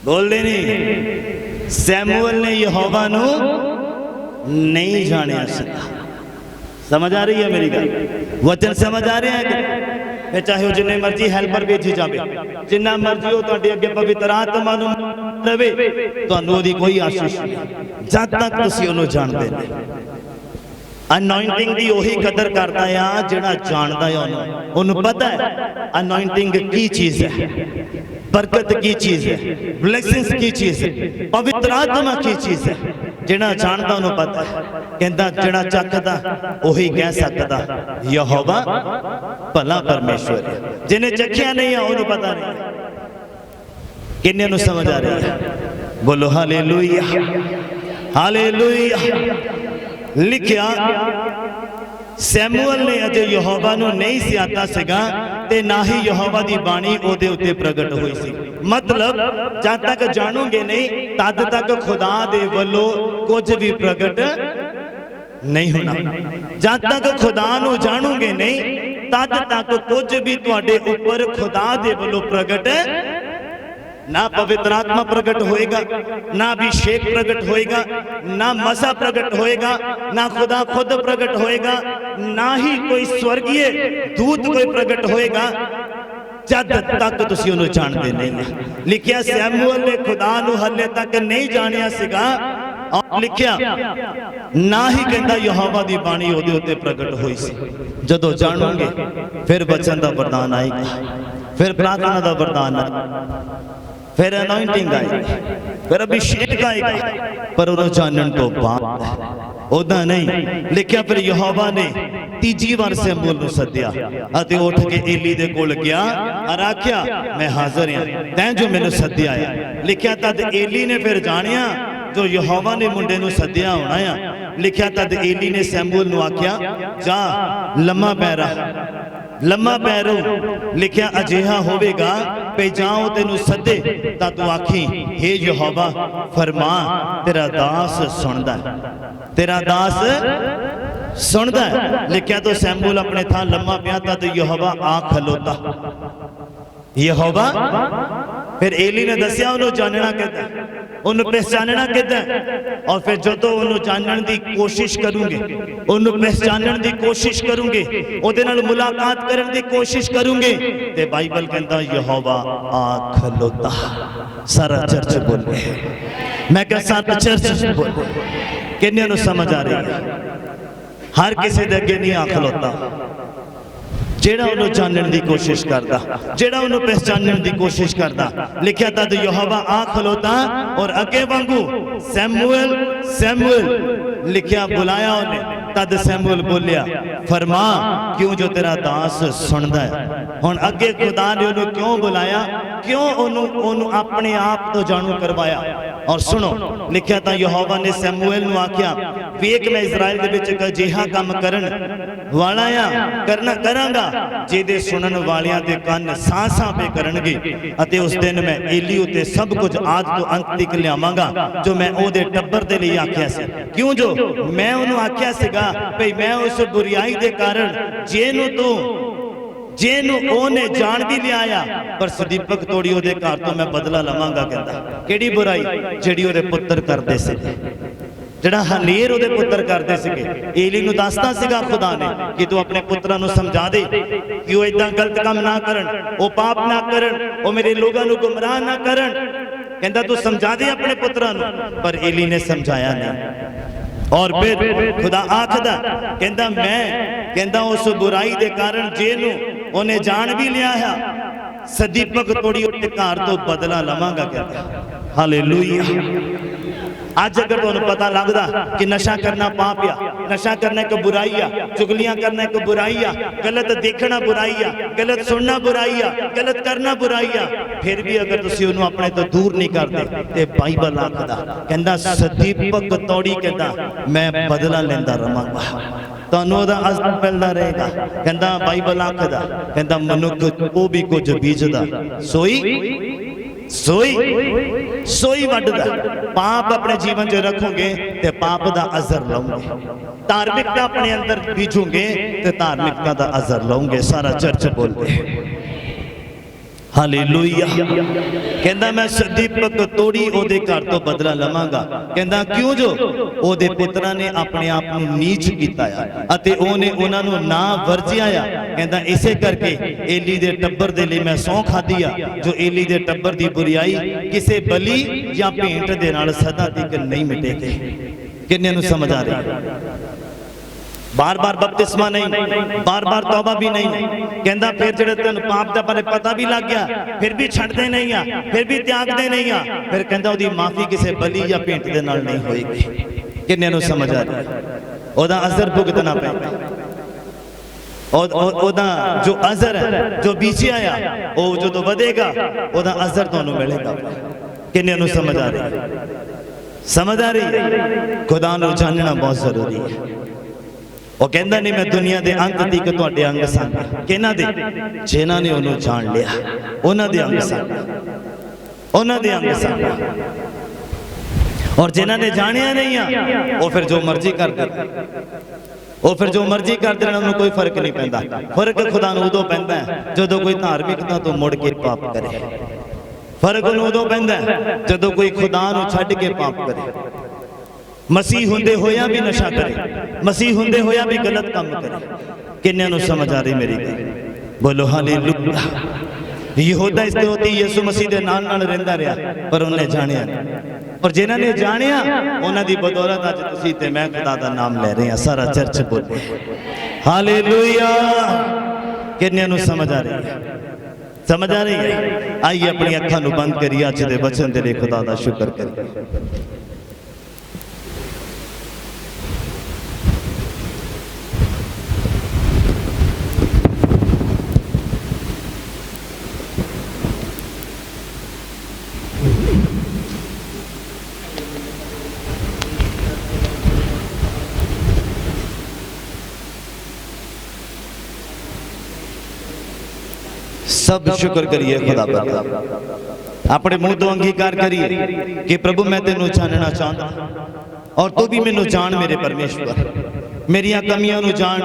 [SPEAKER 1] बोलदे नहीं। सैमुअल ने यहोवा नू नहीं जानिया सका। समझ आ रही है मेरी गल? वचन समझ आ रहे हैं कि चाहे जिन्ने मर्जी हेल्पर भेजी जाए जिन्ना मर्जी हो तुहाडे अगे पवित्र आत्मा नू रवे तुहानू ओहदी कोई आशीष नहीं जद तक तुसीं ओहनू जाणदे नहीं। अनॉइंटिंग दी ओही कदर करता है जिहड़ा जानदा है ओनू पता है अनॉइंटिंग की चीज है, बरकत की चीज है, ब्लेसिंग्स की चीज है, पवित्र आत्मा की चीज है। जिहड़ा जानदा ओनू पता है। कहंदा जिहड़ा चखदा ओही कह सकदा यहोवा भला परमेश्वर है। जिन्हें चखिया नहीं है ओनू पता नहीं। किन्ने नू समझ आ रही है? बोलो हालेलुया हालेलुया। लिखिया सैमुअल ने अजे यहोवा नू नहीं सियाता सीगा ते ना ही यहोवा दी बाणी ओदे उत्ते प्रगट हुई सी। मतलब जद तक जानोगे नहीं तद तक खुदा दे वल्लों कुछ भी प्रगट नहीं होना। जद तक खुदा नू जानोगे नहीं तद तक कुछ भी तुहाडे उपर खुदा दे वल्लों प्रगट ना पवित्र आत्मा प्रकट होएगा, ना अभिषेक प्रकट होएगा, ना मसा प्रकट होएगा, ना खुदा खुद प्रकट होएगा, ना ही कोई स्वर्गीय दूत कोई प्रकट होएगा जद तक तुसीं उहनूं जानदे नहीं। लिखिया सैमुअल ने खुदा नूं हले तक नहीं जानिया सीगा। और लिखिया ना ही कहंदा यहोवा दी बाणी ओहदे उत्ते प्रकट होई सी। जदों जानोगे फिर वचन दा वरदान आएगा, फिर प्रार्थना दा वरदान आएगा, फिर अनॉइंटिंग आएगी, फिर अभिषेक आएगा। पर उन्होंने जानने तो बाद ओदा नहीं। लिखिया फिर यहोवा ने तीजी बार सैमुअल नूं सद्या अते उठ के एली दे कोल गया और आख्या मैं हाजिर हां तैं जो मैनूं सद्या है। लिखिया तद एली ने फिर जानिया जो यहोवा ने मुंडे नूं सद्या होना है। लिखिया तद एली ने सैमुअल नूं आख्या जा लम्मा पै रहा, लम्मा पै रहो। लिखिया अजिहा होवेगा पे जाओ तेनू सदे तां तू आखी हे यहोवा फरमा तेरा दास सुनदा है, तेरा दास सुनदा है। लिखिया तो सैमुअल अपने थां लम्मा पिया तद यहोवा आ खलोता। यहोवा फिर एली ने दसिया उन्होंने जानना किदा, उन्होंने पहचानना किदा। और फिर जो उन्होंने जानने की कोशिश करूंगे, उन्होंने पहचानने की कोशिश करूंगे, उहदे नाल मुलाकात करने की कोशिश करूंगे ते बाइबल कहता यहोवा आ खलोता। सारा चर्च बोले, मैं क्या सारा चर्च बोले। किन्ने नूं समझ आ रही है? हर किसी दे अगे नहीं आ खलोता। जेड़ा उन्होंने जानने की कोशिश करता, जेड़ा उन्होंने पहचानने की कोशिश करता। लिखिया तद यहोवा आ खलोता और अगे वांगू सैमुअल सैमुअल लिखिया बुलाया उन्हें। तद सैमुअल बोलिया फरमा क्यों जो तेरा दास सुनदा है। हुण अगे खुदा ने उन्होंने क्यों बुलाया, क्यों उन्होंने अपने आप तो जाणू करवाया। और सुनो लिखिया तां यहोवा ने सैमुअल नूं आख्या वेख मैं इजराइल दे विच इक अजिहा काम करन वाला आ करना करांगा जिहदे सुनन वालियां दे कंन सां-सां पे करनगे। अते उस दिन मैं एली उते सब कुछ आद तो अंत तक लियावांगा जो मैं ओहदे टब्बर दे लई आख्या सी। क्यों जो मैं उहनूं आख्या सीगा भई मैं उस बुराई दे कारण जेनू ओने जान भी लिया पर सदीपक तोड़ी ओहदे घर तो मैं बदला लवांगा। कहंदा किहड़ी बुराई? जिहड़ी ओहदे पुत्र करदे सी, जिहड़ा हनेर ओहदे पुत्र करदे सीगे। एली नूं दसदा सीगा खुदा ने कि तू अपने पुत्रां नूं समझा दे कि ओह इदां गलत काम ना करन, ओह पाप ना करन, ओह मेरे लोगां नूं गुमराह ना करन। कहंदा तू समझा दे अपने पुत्रां नूं। पर एली ने समझाया नहीं। और फिर खुदा आखदा कहंदा मैं कहंदा उस बुराई दे कारण जेनू ਉਹਨੇ ਜਾਣ ਵੀ ਲਿਆ ਹੈ। ਸਦੀਪਕ ਤੋੜੀ ਉਹਦੇ ਘਰ ਤੋਂ ਬਦਲਾ ਲਵਾਂਗਾ ਕਹਿੰਦਾ। ਹਾਲੇਲੂਇਆ। ਅੱਜ ਅਗਰ ਤੁਹਾਨੂੰ ਪਤਾ ਲੱਗਦਾ ਕਿ ਨਸ਼ਾ ਕਰਨਾ ਪਾਪ ਆ, ਨਸ਼ਾ ਕਰਨਾ ਇੱਕ ਬੁਰਾਈ ਆ, ਚੁਗਲੀਆਂ ਕਰਨਾ ਇੱਕ ਬੁਰਾਈ ਆ, ਗਲਤ ਦੇਖਣਾ ਬੁਰਾਈ ਆ, ਗਲਤ ਸੁਣਨਾ ਬੁਰਾਈ ਆ, ਗਲਤ ਕਰਨਾ ਬੁਰਾਈ ਆ, ਫਿਰ ਵੀ ਅਗਰ ਤੁਸੀਂ ਉਹਨੂੰ ਆਪਣੇ ਤੋਂ ਦੂਰ ਨਹੀਂ ਕਰਦੇ ਤੇ ਬਾਈਬਲ ਆਖਦਾ ਕਹਿੰਦਾ ਸਦੀਪਕ ਤੋੜੀ ਕਹਿੰਦਾ ਮੈਂ ਬਦਲਾ ਲੈਂਦਾ ਰਵਾਂਗਾ, ਤੁਹਾਨੂੰ ਉਹਦਾ ਅਜ਼ਰ ਮਿਲਦਾ ਰਹੇਗਾ। ਕਹਿੰਦਾ ਬਾਈਬਲ ਆਖਦਾ ਕਹਿੰਦਾ ਮਨੁੱਖ ਉਹ ਵੀ ਕੁਝ ਬੀਜਦਾ सोई वड्डदा। पाप अपने जीवन च रखोगे ते पाप दा अजर लओगे, धार्मिकता अपने अंदर बीजोगे ते धार्मिकता दा अजर लओगे। सारा चर्च बोलते हालेलुया। कहंदा मैं सदीपक तोड़ी ओदे घर तो बदला लवांगा। कहंदा क्यों जो ओदे पुत्रां ने अपने आप नूं नीच कीता आ अते ओने उन्हां नूं ना वरजिया आ। कहंदा इसे करके एली दे टब्बर दे लई मैं सौं खाधी आ जो एली दे टब्बर दी बुराई किसे बली या भेंट दे नाल सदा तक नहीं मिटेगी। किन्ने नूं समझ आ रही? बार बार बपतिस्मा नहीं, बार बार तौबा भी नहीं। कहंदा फिर जेड़े तैनूं पाप दा बारे पता भी लग गया फिर भी छड्डदे नहीं आ, फिर भी त्यागदे नहीं आ। फिर कहंदा ओदी माफी किसे बली या भेंट दे नाल नहीं होएगी। किन्ने नूं समझ आ रही? ओदा असर भुगतना पैंदा। ओदा जो असर है जो बीजिया आ वो जो वधेगा ओदा असर तुहानूं मिलेगा। किन्ने नूं समझ आ रही? समझ आ रही? खुदा नूं जानना बहुत जरूरी है। वो कहता नहीं मैं दुनिया के अंत तक तुहाडे अंग संग किन्हां दे जिन्हां ने उन्होंने जान लिया उन्हां दे अंग संग, उन्हां दे अंग संग। और जिन्हां ने जानिया नहीं आ वो फिर जो मर्जी कर दे, वो फिर जो मर्जी कर देना उन्होंने कोई फर्क नहीं पैंदा। फर्क खुदा नूं उदों पैंदा है जदों कोई धार्मिकता तो मुड़ के पाप करे। फर्क उन्होंने उदों पैंदा है जदों कोई खुदा नूं छड्ड के पाप करे। मसीह हुंदे होया भी नशा करे, मसीह हुंदे होया भी गलत काम करे। किन्ने नूं समझ आ रही मेरी गल? बोलो हालेलुया। यहूदा इस्करियोती यीशु मसीह दे नाल नाल रहिंदा रहा पर उन्हें जानिया नहीं। और जिन्हां ने जानिया उन्हां दी बदौलत अज तुसीं ते मैं खुदा दा नाम ले रहे हैं। सारा चर्च बोले हालेलुया। किन्ने नूं समझ आ रही है? समझ आ रही है? आइए अपनी अखां नूं बंद करिए, अज दे वचन दे लिए खुदा दा शुक्र करिए। सब शुक्र करिए खुदा पर। अपने मुंह तो अंगीकार करिए कि प्रभु मैं तेनू जानना चाहता और तू भी मैनू जान मेरे परमेश्वर। मेरिया कमियां नू जान,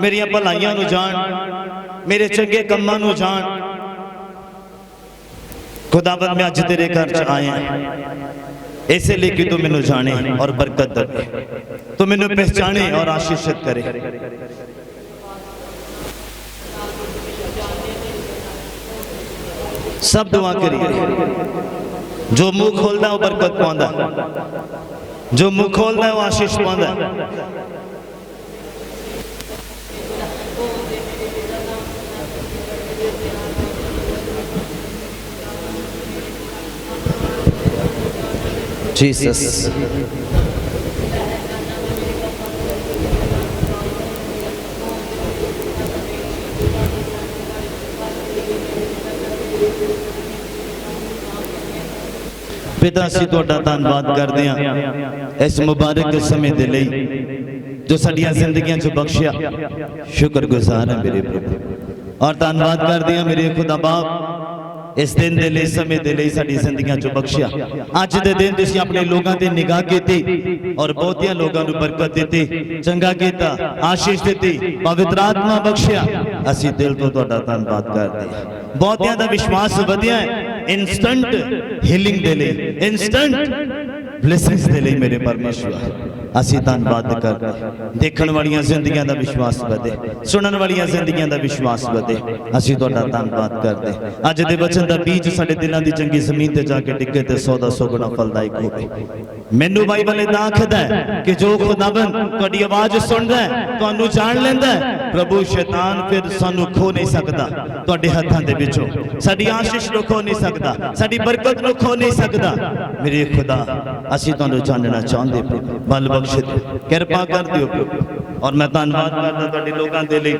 [SPEAKER 1] मेरिया भलाइयां नू जान, मेरे चंगे कम्मां नू जान। खुदावंद मैं अज तेरे घर च आया इसलिए कि तू मैनू जाने और बरकत दे, तू मैनू पहचाने और आशीषित करे। सब दुआ करिए। जो मुंह खोलता है वो बरकत पाਉਂਦਾ, जो मुंह खोलता है वो आशीष पाਉਂਦਾ। जीसस पिता असीं तुहाडा धन्नवाद करदे हां इस मुबारक समय दे लई जो साडियां जिंदगियां च बख्शिया। शुक्रगुजार है मेरे प्रभु और धन्नवाद करदे हां मेरे खुदा बाप इस दिन दे लई समय दे लई साडी जिंदगियां च बख्शिया। अज दे दिन तुसीं अपने लोगां ते निगाह कीती और बहुतियां लोगां नूं बरकत दित्ती, चंगा कीता, आशीष दित्ती, पवित्र आत्मा बख्शिया। असीं दिल तो तुहाडा धन्नवाद करदे हां। बहुतियां दा विश्वास वधिया है इंस्टेंट हीलिंग दे लिए, इंस्टेंट ब्लेसिंग्स दे लिए मेरे परमेश्वर। ਅਸੀਂ ਧੰਨਵਾਦ ਕਰਦੇ ਦੇਖਣ ਵਾਲੀਆਂ ਜ਼ਿੰਦਗੀਆਂ ਦਾ ਵਿਸ਼ਵਾਸ ਵਧੇ ਸੁਣਨ ਵਾਲੀਆਂ ਜ਼ਿੰਦਗੀਆਂ ਦਾ ਵਿਸ਼ਵਾਸ ਵਧੇ ਅਸੀਂ ਤੁਹਾਡਾ ਧੰਨਵਾਦ ਕਰਦੇ ਅੱਜ ਦੇ ਵਚਨ ਦਾ ਬੀਜ ਸਾਡੇ ਦਿਲਾਂ ਦੀ ਚੰਗੀ ਜ਼ਮੀਨ ਤੇ ਜਾ ਕੇ ਡਿੱਗੇ ਤੇ 100 ਦਾ 100 ਗੁਣਾ ਫਲਦਾਇਕ ਹੋਵੇ ਮੈਨੂੰ ਬਾਈਬਲ ਇਹ ਆਖਦਾ ਹੈ ਕਿ ਜੋ ਖੁਦਾਵੰਦ ਤੁਹਾਡੀ ਆਵਾਜ਼ ਸੁਣਦਾ ਹੈ ਤੁਹਾਨੂੰ ਜਾਣ ਲੈਂਦਾ ਹੈ ਪ੍ਰਭੂ ਸ਼ੈਤਾਨ ਫਿਰ ਸਾਨੂੰ ਖੋ ਨਹੀਂ ਸਕਦਾ ਤੁਹਾਡੇ ਹੱਥਾਂ ਦੇ ਵਿੱਚੋਂ ਸਾਡੀ ਆਸ਼ੀਸ਼ ਨੂੰ ਖੋ ਨਹੀਂ ਸਕਦਾ ਸਾਡੀ ਬਰਕਤ ਨੂੰ ਖੋ ਨਹੀਂ ਸਕਦਾ ਮੇਰੇ ਖੁਦਾ ਅਸੀਂ ਤੁਹਾਨੂੰ ਜਾਣਨਾ ਚਾਹੁੰਦੇ ਪ੍ਰਭੂ ਬਲ ਬਖਸ਼ ਦਿਓ ਕਿਰਪਾ ਕਰ ਦਿਓ ਪ੍ਰਭੂ और मैं धन्यवाद करता ਤੁਹਾਡੇ ਲੋਕਾਂ ਦੇ ਲਈ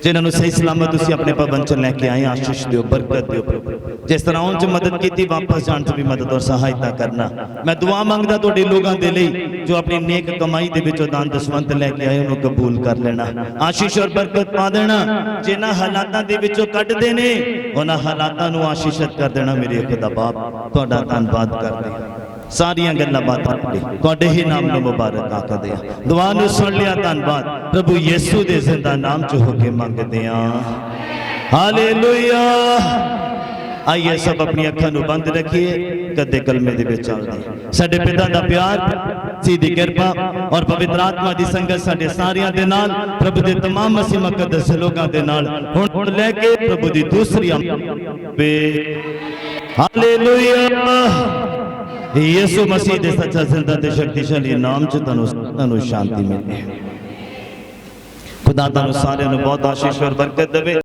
[SPEAKER 1] ਜਿਨ੍ਹਾਂ ਨੂੰ ਸਹੀ ਸਲਾਮਤ ਤੁਸੀਂ ਆਪਣੇ ਭਵਨ ਚ ਲੈ ਕੇ ਆਏ ਆਸ਼ੀਸ਼ ਦਿਓ ਬਰਕਤ ਦਿਓ ਪ੍ਰਭੂ ਜਿਸ ਤਰ੍ਹਾਂ ਉਹਨਾਂ ਚ ਮਦਦ ਕੀਤੀ ਵਾਪਸ ਜਾਣ ਚ ਵੀ ਮਦਦ ਔਰ ਸਹਾਇਤਾ ਕਰਨਾ ਮੈਂ ਦੁਆ ਮੰਗਦਾ ਤੁਹਾਡੇ ਲੋਕਾਂ ਦੇ ਲਈ ਜੋ ਆਪਣੀ ਨੇਕ ਕਮਾਈ ਦੇ ਵਿੱਚੋਂ ਦਾਨ ਦਸਵੰਤ ਲੈ ਕੇ ਆਏ ਉਹਨੂੰ ਕਬੂਲ ਕਰ ਲੈਣਾ ਆਸ਼ੀਸ਼ ਔਰ ਬਰਕਤ ਪਾ ਦੇਣਾ ਜਿਨ੍ਹਾਂ ਹਾਲਾਤਾਂ ਦੇ ਵਿੱਚੋਂ ਕੱਢਦੇ ਨੇ ਉਹਨਾਂ ਹਾਲਾਤਾਂ ਨੂੰ ਆਸ਼ੀਸ਼ਿਤ ਕਰ ਦੇਣਾ ਮੇਰੇ ਖੁਦਾ ਬਾਪ ਤੁਹਾਡਾ ਧੰਨਵਾਦ ਕਰਦੇ ਹਾਂ ਸਾਰੀਆਂ ਗੱਲਾਂ ਬਾਤਾਂ ਤੁਹਾਡੇ ਹੀ ਨਾਮ ਨੂੰ ਮੁਬਾਰਕ ਆਖਦੇ ਆ ਦੁਆ ਨੂੰ ਸੁਣ ਲਿਆ ਧੰਨਵਾਦ ਪ੍ਰਭੂ ਯਿਸੂ ਦੇ ਜ਼ਿੰਦਾ ਨਾਮ ਚ ਹੋ ਕੇ ਮੰਗਦੇ ਆ ਹਾਲੇਲੂਇਆ ਆਈਏ ਸਭ ਆਪਣੀ ਅੱਖਾਂ ਨੂੰ ਬੰਦ ਰੱਖੀਏ ਕਦੇ ਕਲਮੇ ਦੇ ਵਿੱਚ ਚੱਲਦੇ ਸਾਡੇ ਪਿਤਾ ਦਾ ਪਿਆਰ सीधी कृपा और पवित्र आत्मा की संगत साडे सारियां दे नाल प्रभु दे तमाम मसीह मुकद्दस लोकां दे नाल हुण लेके प्रभु दी दूसरी वे हालेलुया यीशु मसीह दे सच्चा जिंदा ते शक्तिशाली नाम च तनु शांति मिले खुदा तनु सारे बहुत आशीष और बरकत देवे।